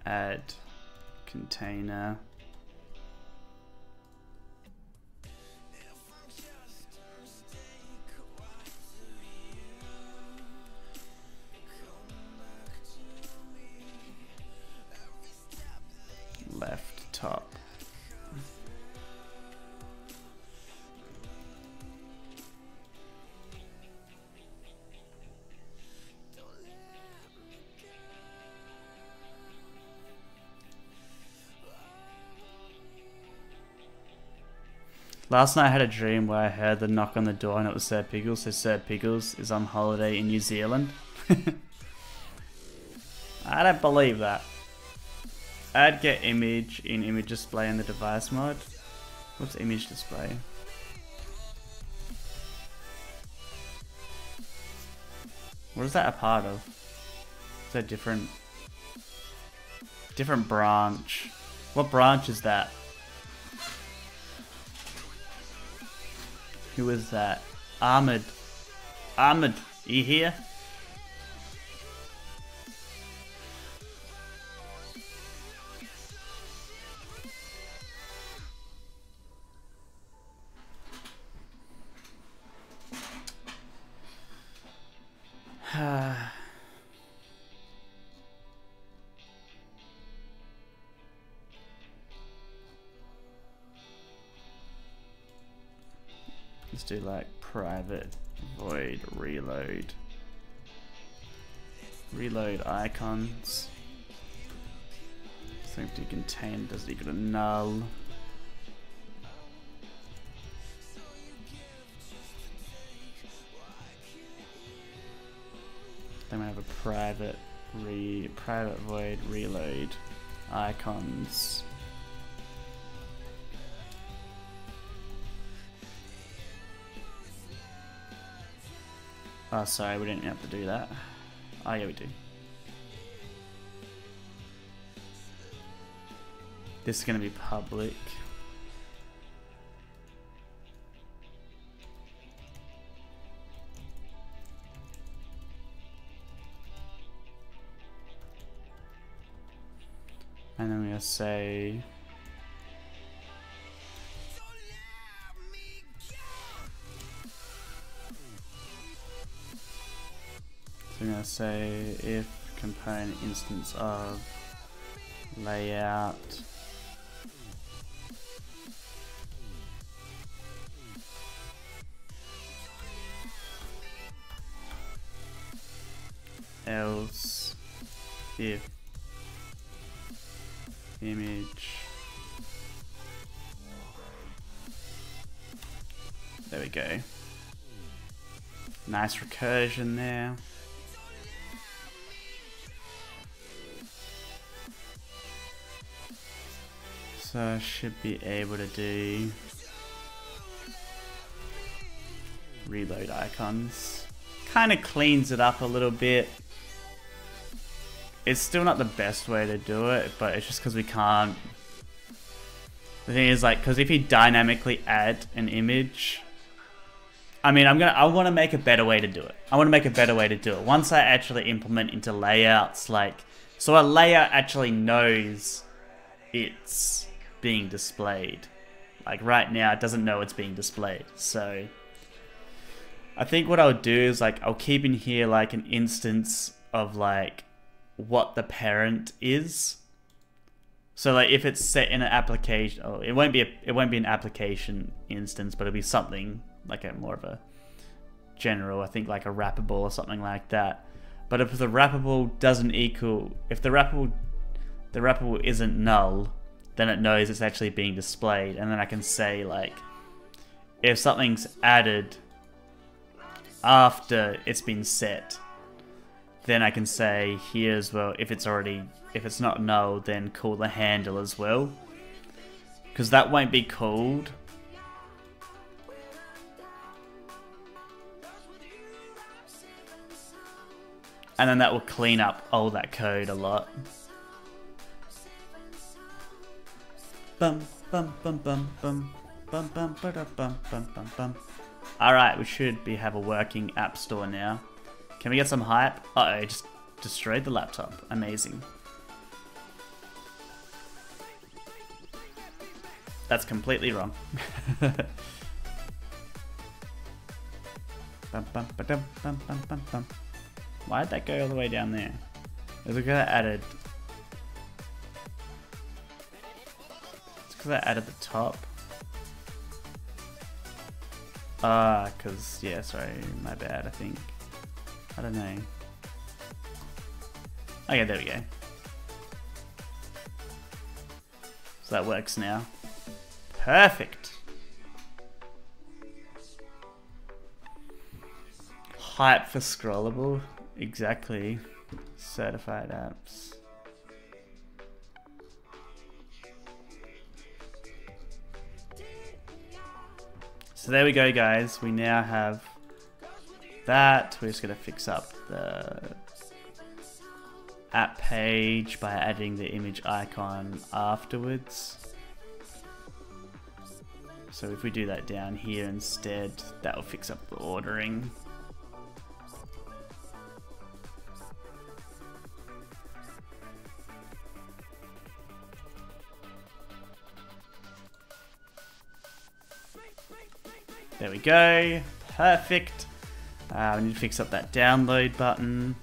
add container. Left top. Last night I had a dream where I heard the knock on the door and it was Sir Pickles, so Sir Pickles is on holiday in New Zealand. I don't believe that. Add get image in image display in the device mode. What's image display? What is that a part of? Is that different branch? What branch is that? Who is that? Ahmed. Ahmed, are you here? Let's do like private void reload. Reload icons. So empty contain does equal to null. Then we have a private void reload icons. Oh, sorry, we didn't have to do that. Oh, yeah, we do. This is going to be public. gonna say if component instance of layout else if image, there we go, nice recursion there. So I should be able to do reload icons. Kind of cleans it up a little bit. It's still not the best way to do it, but it's just because we can't. The thing is, like, because if you dynamically add an image, I mean, I want to make a better way to do it. I want to make a better way to do it. Once I actually implement into layouts, like, so a layout actually knows it's being displayed. Like right now, it doesn't know it's being displayed. So I think what I'll do is, like, I'll keep in here like an instance of like what the parent is. So like if it's set in an application, oh, it won't be an application instance, but it'll be something like a more of a general, I think like a wrappable or something like that. But if the wrappable doesn't equal, if the wrappable isn't null, then it knows it's actually being displayed. And then I can say, like, if something's added after it's been set, then I can say here as well, if it's not null, then call the handle as well, because that won't be called. And then that will clean up all that code a lot. Bum bum bum bum bum bum bum bum bum bum bum. All right, we should have a working app store now. Can we get some hype? Uh-oh, just destroyed the laptop. Amazing. That's completely wrong. Bum bum ba-dum, bum bum bum bum. Why did that go all the way down there? It was because I added. It's because I added the top. Cause yeah, sorry, my bad. I think. I don't know. Okay, there we go. So that works now. Perfect. Hype for scrollable. Exactly. Certified apps. So there we go, guys. We now have that. We're just going to fix up the app page by adding the image icon afterwards. So if we do that down here instead, that will fix up the ordering. There we go, perfect. We need to fix up that download button.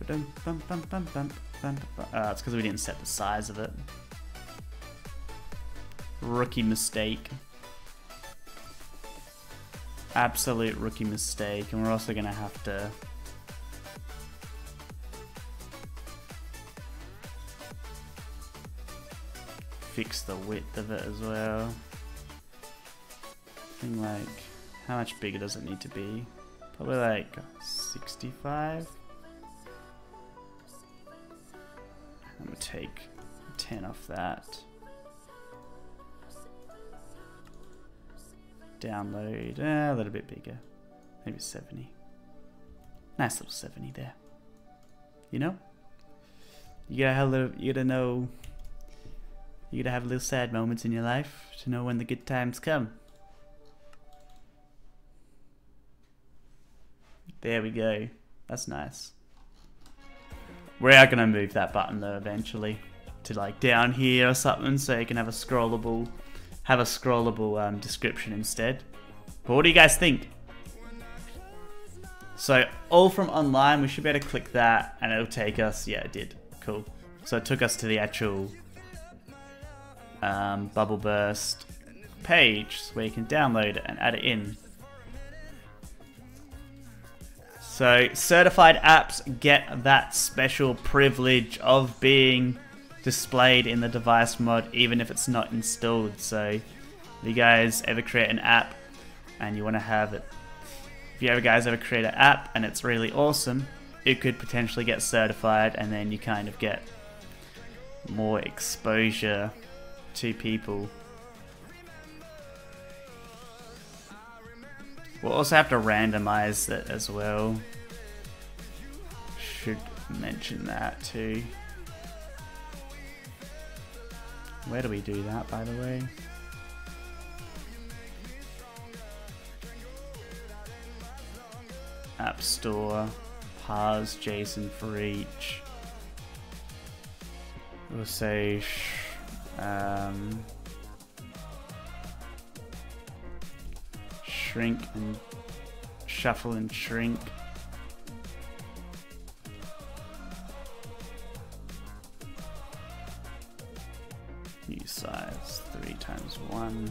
It's because we didn't set the size of it. Rookie mistake. Absolute rookie mistake. And we're also going to have to fix the width of it as well. Like, how much bigger does it need to be? Probably like 65. I'm gonna take 10 off that. Download a little bit bigger, maybe 70. Nice little 70 there. You know, you gotta have a little, you gotta know, you gotta have little sad moments in your life to know when the good times come. There we go. That's nice. We are going to move that button though eventually. to like down here or something, so you can have a scrollable description instead. But what do you guys think? So all from online, we should be able to click that and it'll take us, yeah, it did, cool. So it took us to the actual Bubble Burst page where you can download it and add it in. So certified apps get that special privilege of being displayed in the device mod even if it's not installed. So if you guys ever create an app and you want to have it, if you guys ever create an app and it's really awesome, it could potentially get certified, and then you kind of get more exposure to people. We'll also have to randomize it as well. Should mention that too. Where do we do that, by the way? App Store, parse JSON for each. We'll say shrink and shuffle and shrink. New size 3x1.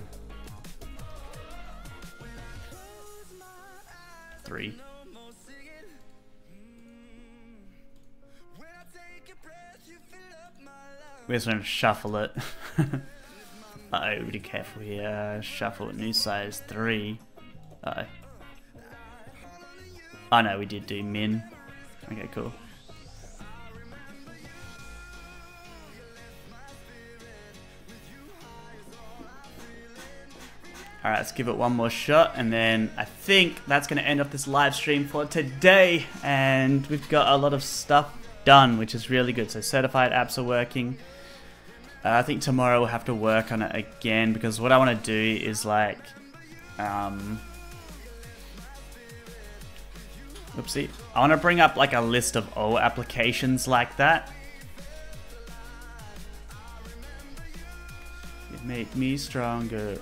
3. We're just going to shuffle it. Uh-oh, be careful here. Shuffle it, new size 3. Uh-oh. Oh no, we did do min. Okay, cool. Alright, let's give it one more shot, and then I think that's going to end up this live stream for today. And we've got a lot of stuff done, which is really good. So certified apps are working. I think tomorrow we'll have to work on it again, because what I want to do is like, oopsie, I want to bring up like a list of all applications like that. You make me stronger.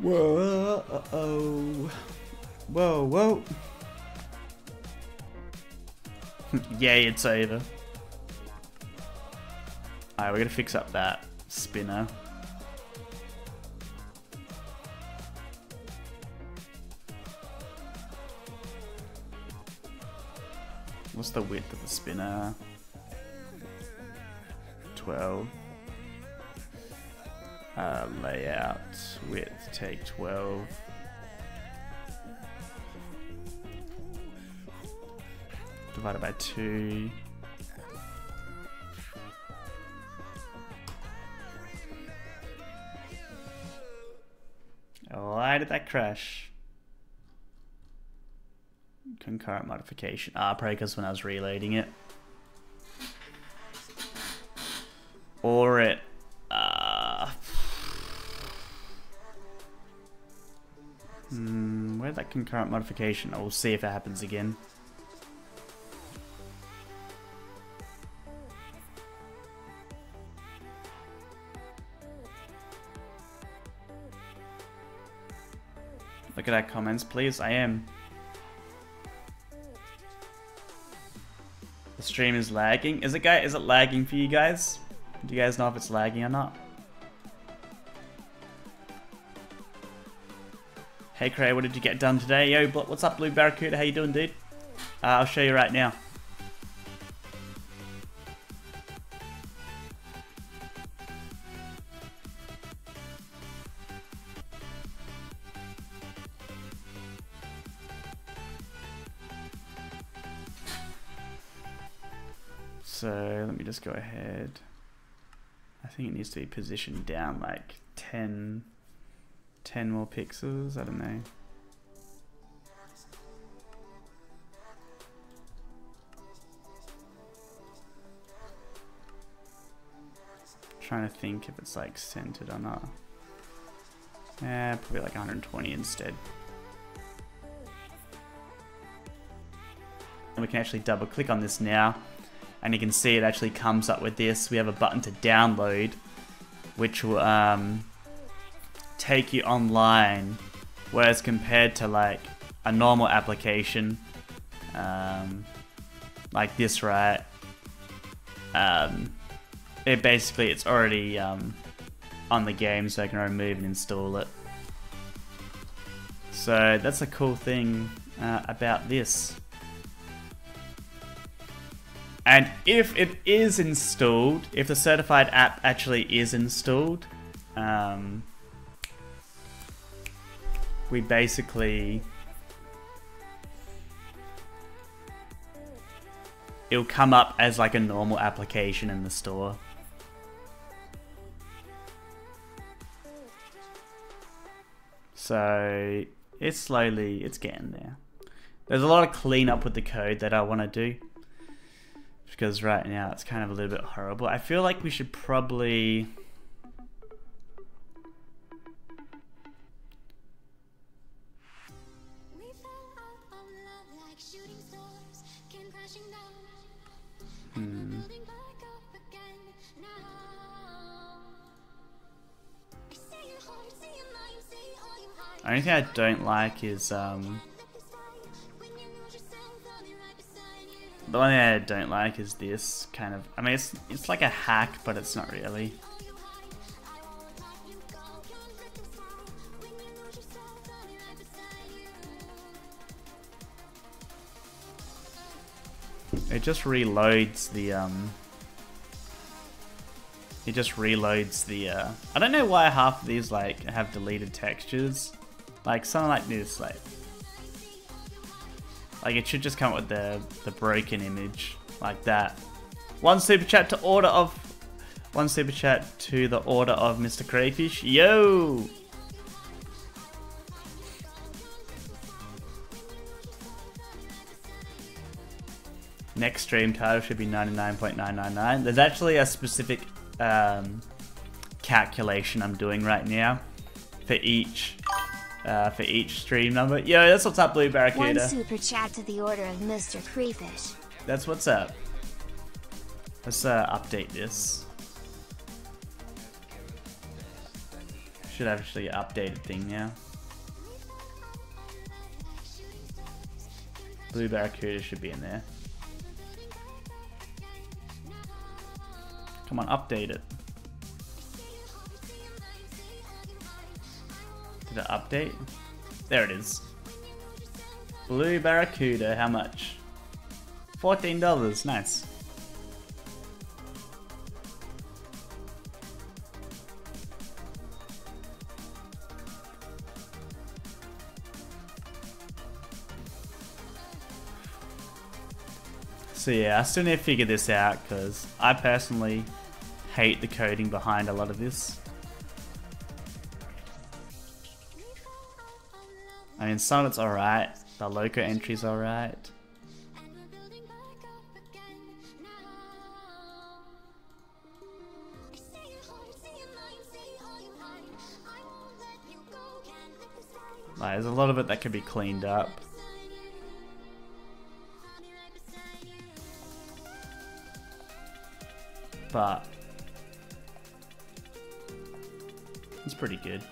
Whoa, uh-oh. Whoa, whoa. Yay, it's over. Alright, we're gonna fix up that spinner. What's the width of the spinner? 12. Layout, width, take 12. Divided by 2. Why did that crash? Concurrent modification. Ah, probably because when I was reloading it. Or it... where'd that concurrent modification? I will see if it happens again. Look at our comments, please. I am. The stream is lagging. Is it lagging for you guys? Do you guys know if it's lagging or not? Hey Cray, what did you get done today? Yo, what's up, Blue Barracuda? How you doing, dude? I'll show you right now. So let me just go ahead. I think it needs to be positioned down like 10 more pixels. I don't know. Trying to think if it's like centered or not. Yeah, probably like 120 instead. And we can actually double click on this now. And you can see it actually comes up with this. We have a button to download, which will take you online. Whereas compared to like a normal application, like this, right? It's already on the game, so I can remove and install it. So that's a cool thing about this. And if it is installed, if the certified app actually is installed, we basically, it'll come up as like a normal application in the store. So it's getting there. There's a lot of cleanup with the code that I want to do, because right now it's kind of a little bit horrible. I feel like we should probably the only thing I don't like is the only thing I don't like is this kind of, I mean it's like a hack, but it's not really. It just reloads the I don't know why half of these like have deleted textures. Like something like this, like it should just come with the broken image like that. One super chat to the order of Mr. Crayfish. Yo! Next stream title should be 99.999. There's actually a specific calculation I'm doing right now for each stream number. Yo, that's what's up, Blue Barracuda. One super chat to the order of Mr. Crayfish. That's what's up. Let's update this. Should actually update a thing now. Blue Barracuda should be in there. Come on, update it. Did it update? There it is. Blue Barracuda, how much? $14, nice. So yeah, I still need to figure this out because I personally hate the coding behind a lot of this. I mean, some of it's alright, the local entry's alright. Like, there's a lot of it that could be cleaned up. But it's pretty good.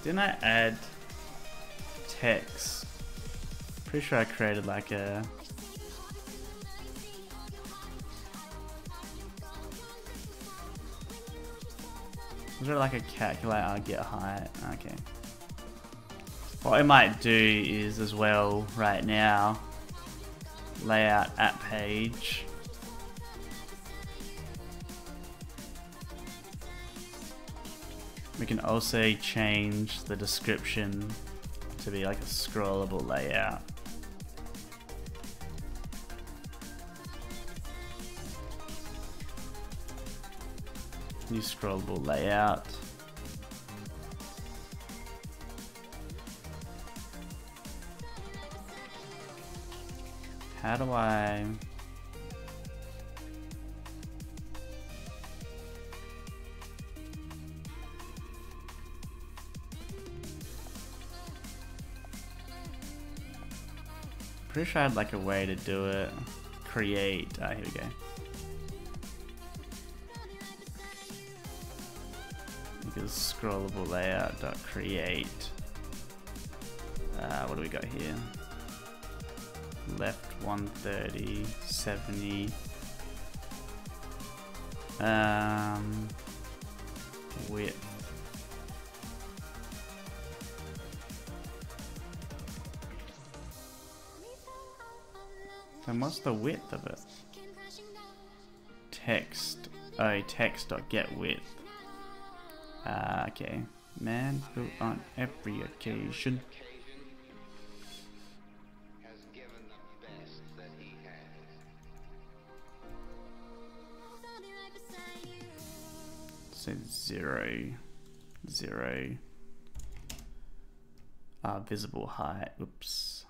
Didn't I add text? Pretty sure I created like a... Was there like a calculate, I'll get height? Okay. What I might do is as well right now, layout app page. We can also change the description to be like a scrollable layout. New scrollable layout. How do I... Pretty sure I had like a way to do it. Create. Ah, here we go. Because scrollable layout dot create. What do we got here? Left 130, 70. Width. Then what's the width of it? Text. Oh, text dot get width. Okay. Man who on every occasion has given the best that he has. so 0, 0. Visible height. Oops.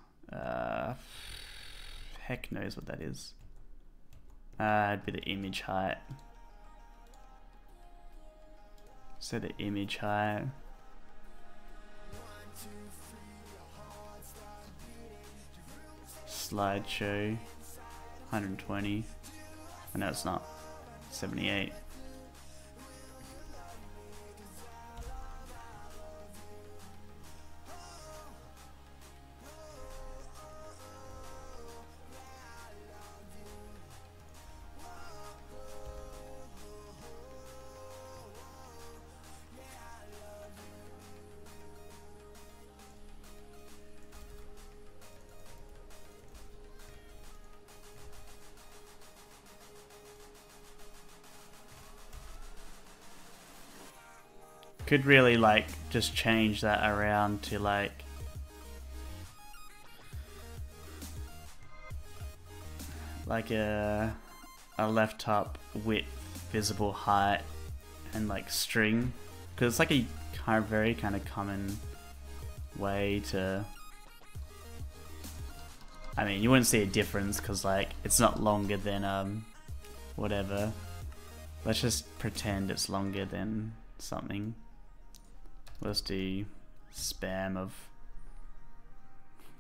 Heck knows what that is. It'd be the image height. So the image height. Slideshow. 120. Oh, no, it's not. 78. Could really like just change that around to like a left top width, visible height, and like string, because it's like a very kind of common way to. I mean, you wouldn't see a difference because like it's not longer than whatever. Let's just pretend it's longer than something. Let's do spam of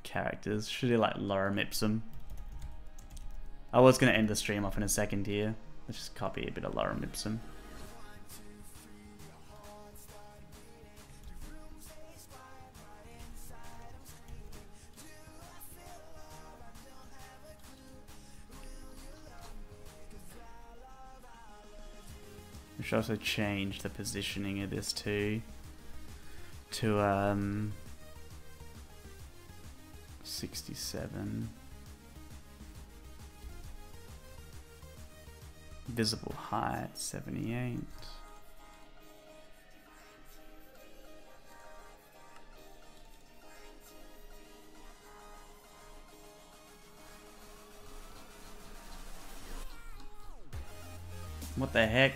characters. Should do like lorem ipsum. I was going to end the stream off in a second here. Let's just copy a bit of lorem ipsum. We should also change the positioning of this too. To 67. Visible height 78. What the heck?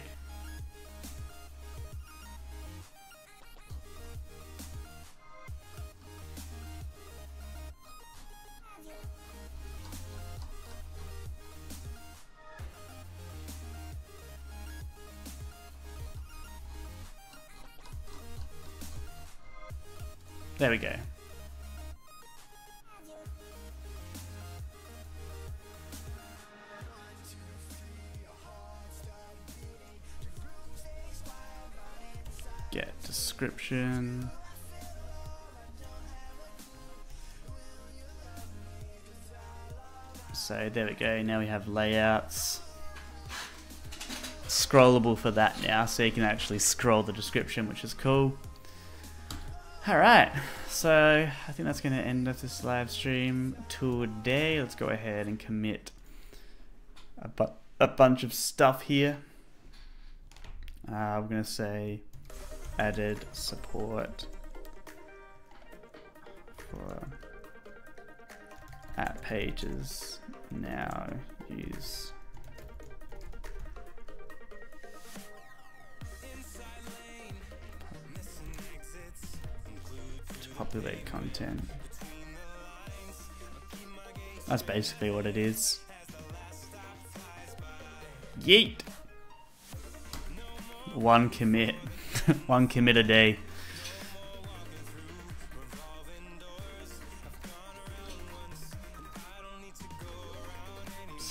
There we go. Get description. So there we go. Now we have layouts. Scrollable for that now, so you can actually scroll the description, which is cool. Alright, so I think that's going to end up this live stream today. Let's go ahead and commit a bunch of stuff here. We're going to say added support for app pages now use populate content. That's basically what it is. Yeet! One commit. One commit a day.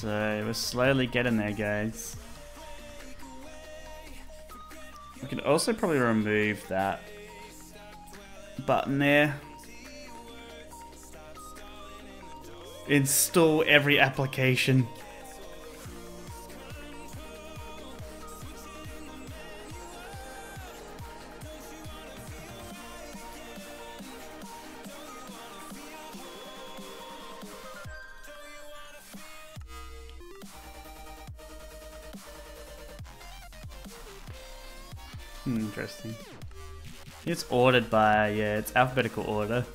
So we're slowly getting there, guys. We can also probably remove that button there. Install every application. Interesting. It's ordered by, yeah, it's alphabetical order.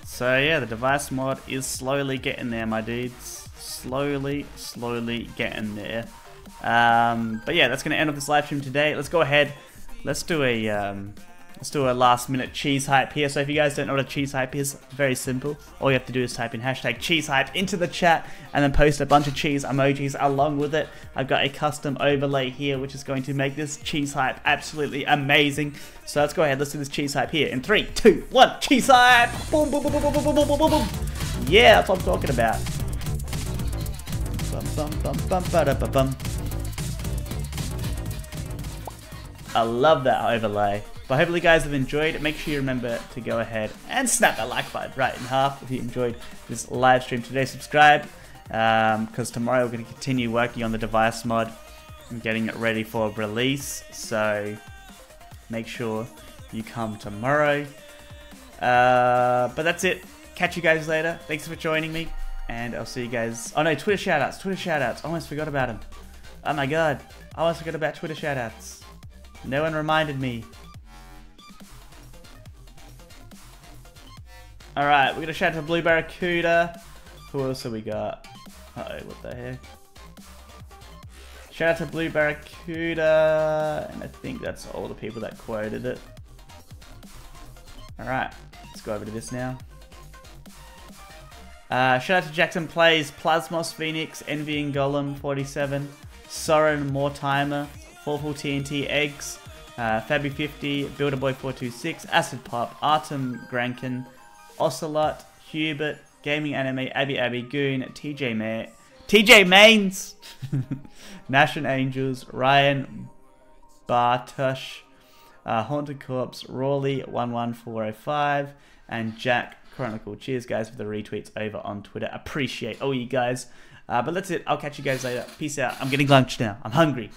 So yeah, the device mod is slowly getting there, my dudes. Slowly getting there. But yeah, that's gonna end off this live stream today. Let's go ahead. Let's do a last minute cheese hype here. So if you guys don't know what a cheese hype is, very simple. All you have to do is type in hashtag cheese hype into the chat and then post a bunch of cheese emojis along with it. I've got a custom overlay here which is going to make this cheese hype absolutely amazing. So let's go ahead, let's do this cheese hype here in 3, 2, 1, cheese hype! Boom, boom, boom, boom, boom, boom, boom, boom, boom, boom. Yeah, that's what I'm talking about. Bum, bum, bum, bum, ba, da, ba, bum. I love that overlay. But hopefully you guys have enjoyed. Make sure you remember to go ahead and snap that like button right in half if you enjoyed this live stream today. Subscribe, because tomorrow we're going to continue working on the device mod and getting it ready for release. So make sure you come tomorrow. But that's it. Catch you guys later. Thanks for joining me. And I'll see you guys. Oh no, Twitter shoutouts. Twitter shoutouts. I almost forgot about them. Oh my god. I almost forgot about Twitter shoutouts. No one reminded me. Alright, we're going to shout out to Blue Barracuda. Who else have we got? Uh-oh, what the heck? Shout out to Blue Barracuda. And I think that's all the people that quoted it. Alright, let's go over to this now. Shout out to Jackson Plays, Plasmos Phoenix, Envying Golem 47, Soren Mortimer, Forful TNT Eggs, Fabi50, Builderboy 426, Acid Pop, Artem Grankin, Ocelot, Hubert, Gaming Anime, Abby Goon, TJ Mains, Nash and Angels, Ryan Bartush, Haunted Corpse, Rawley 11405, and Jack Chronicle. Cheers guys for the retweets over on Twitter. Appreciate all you guys. But that's it. I'll catch you guys later. Peace out. I'm getting lunch now. I'm hungry.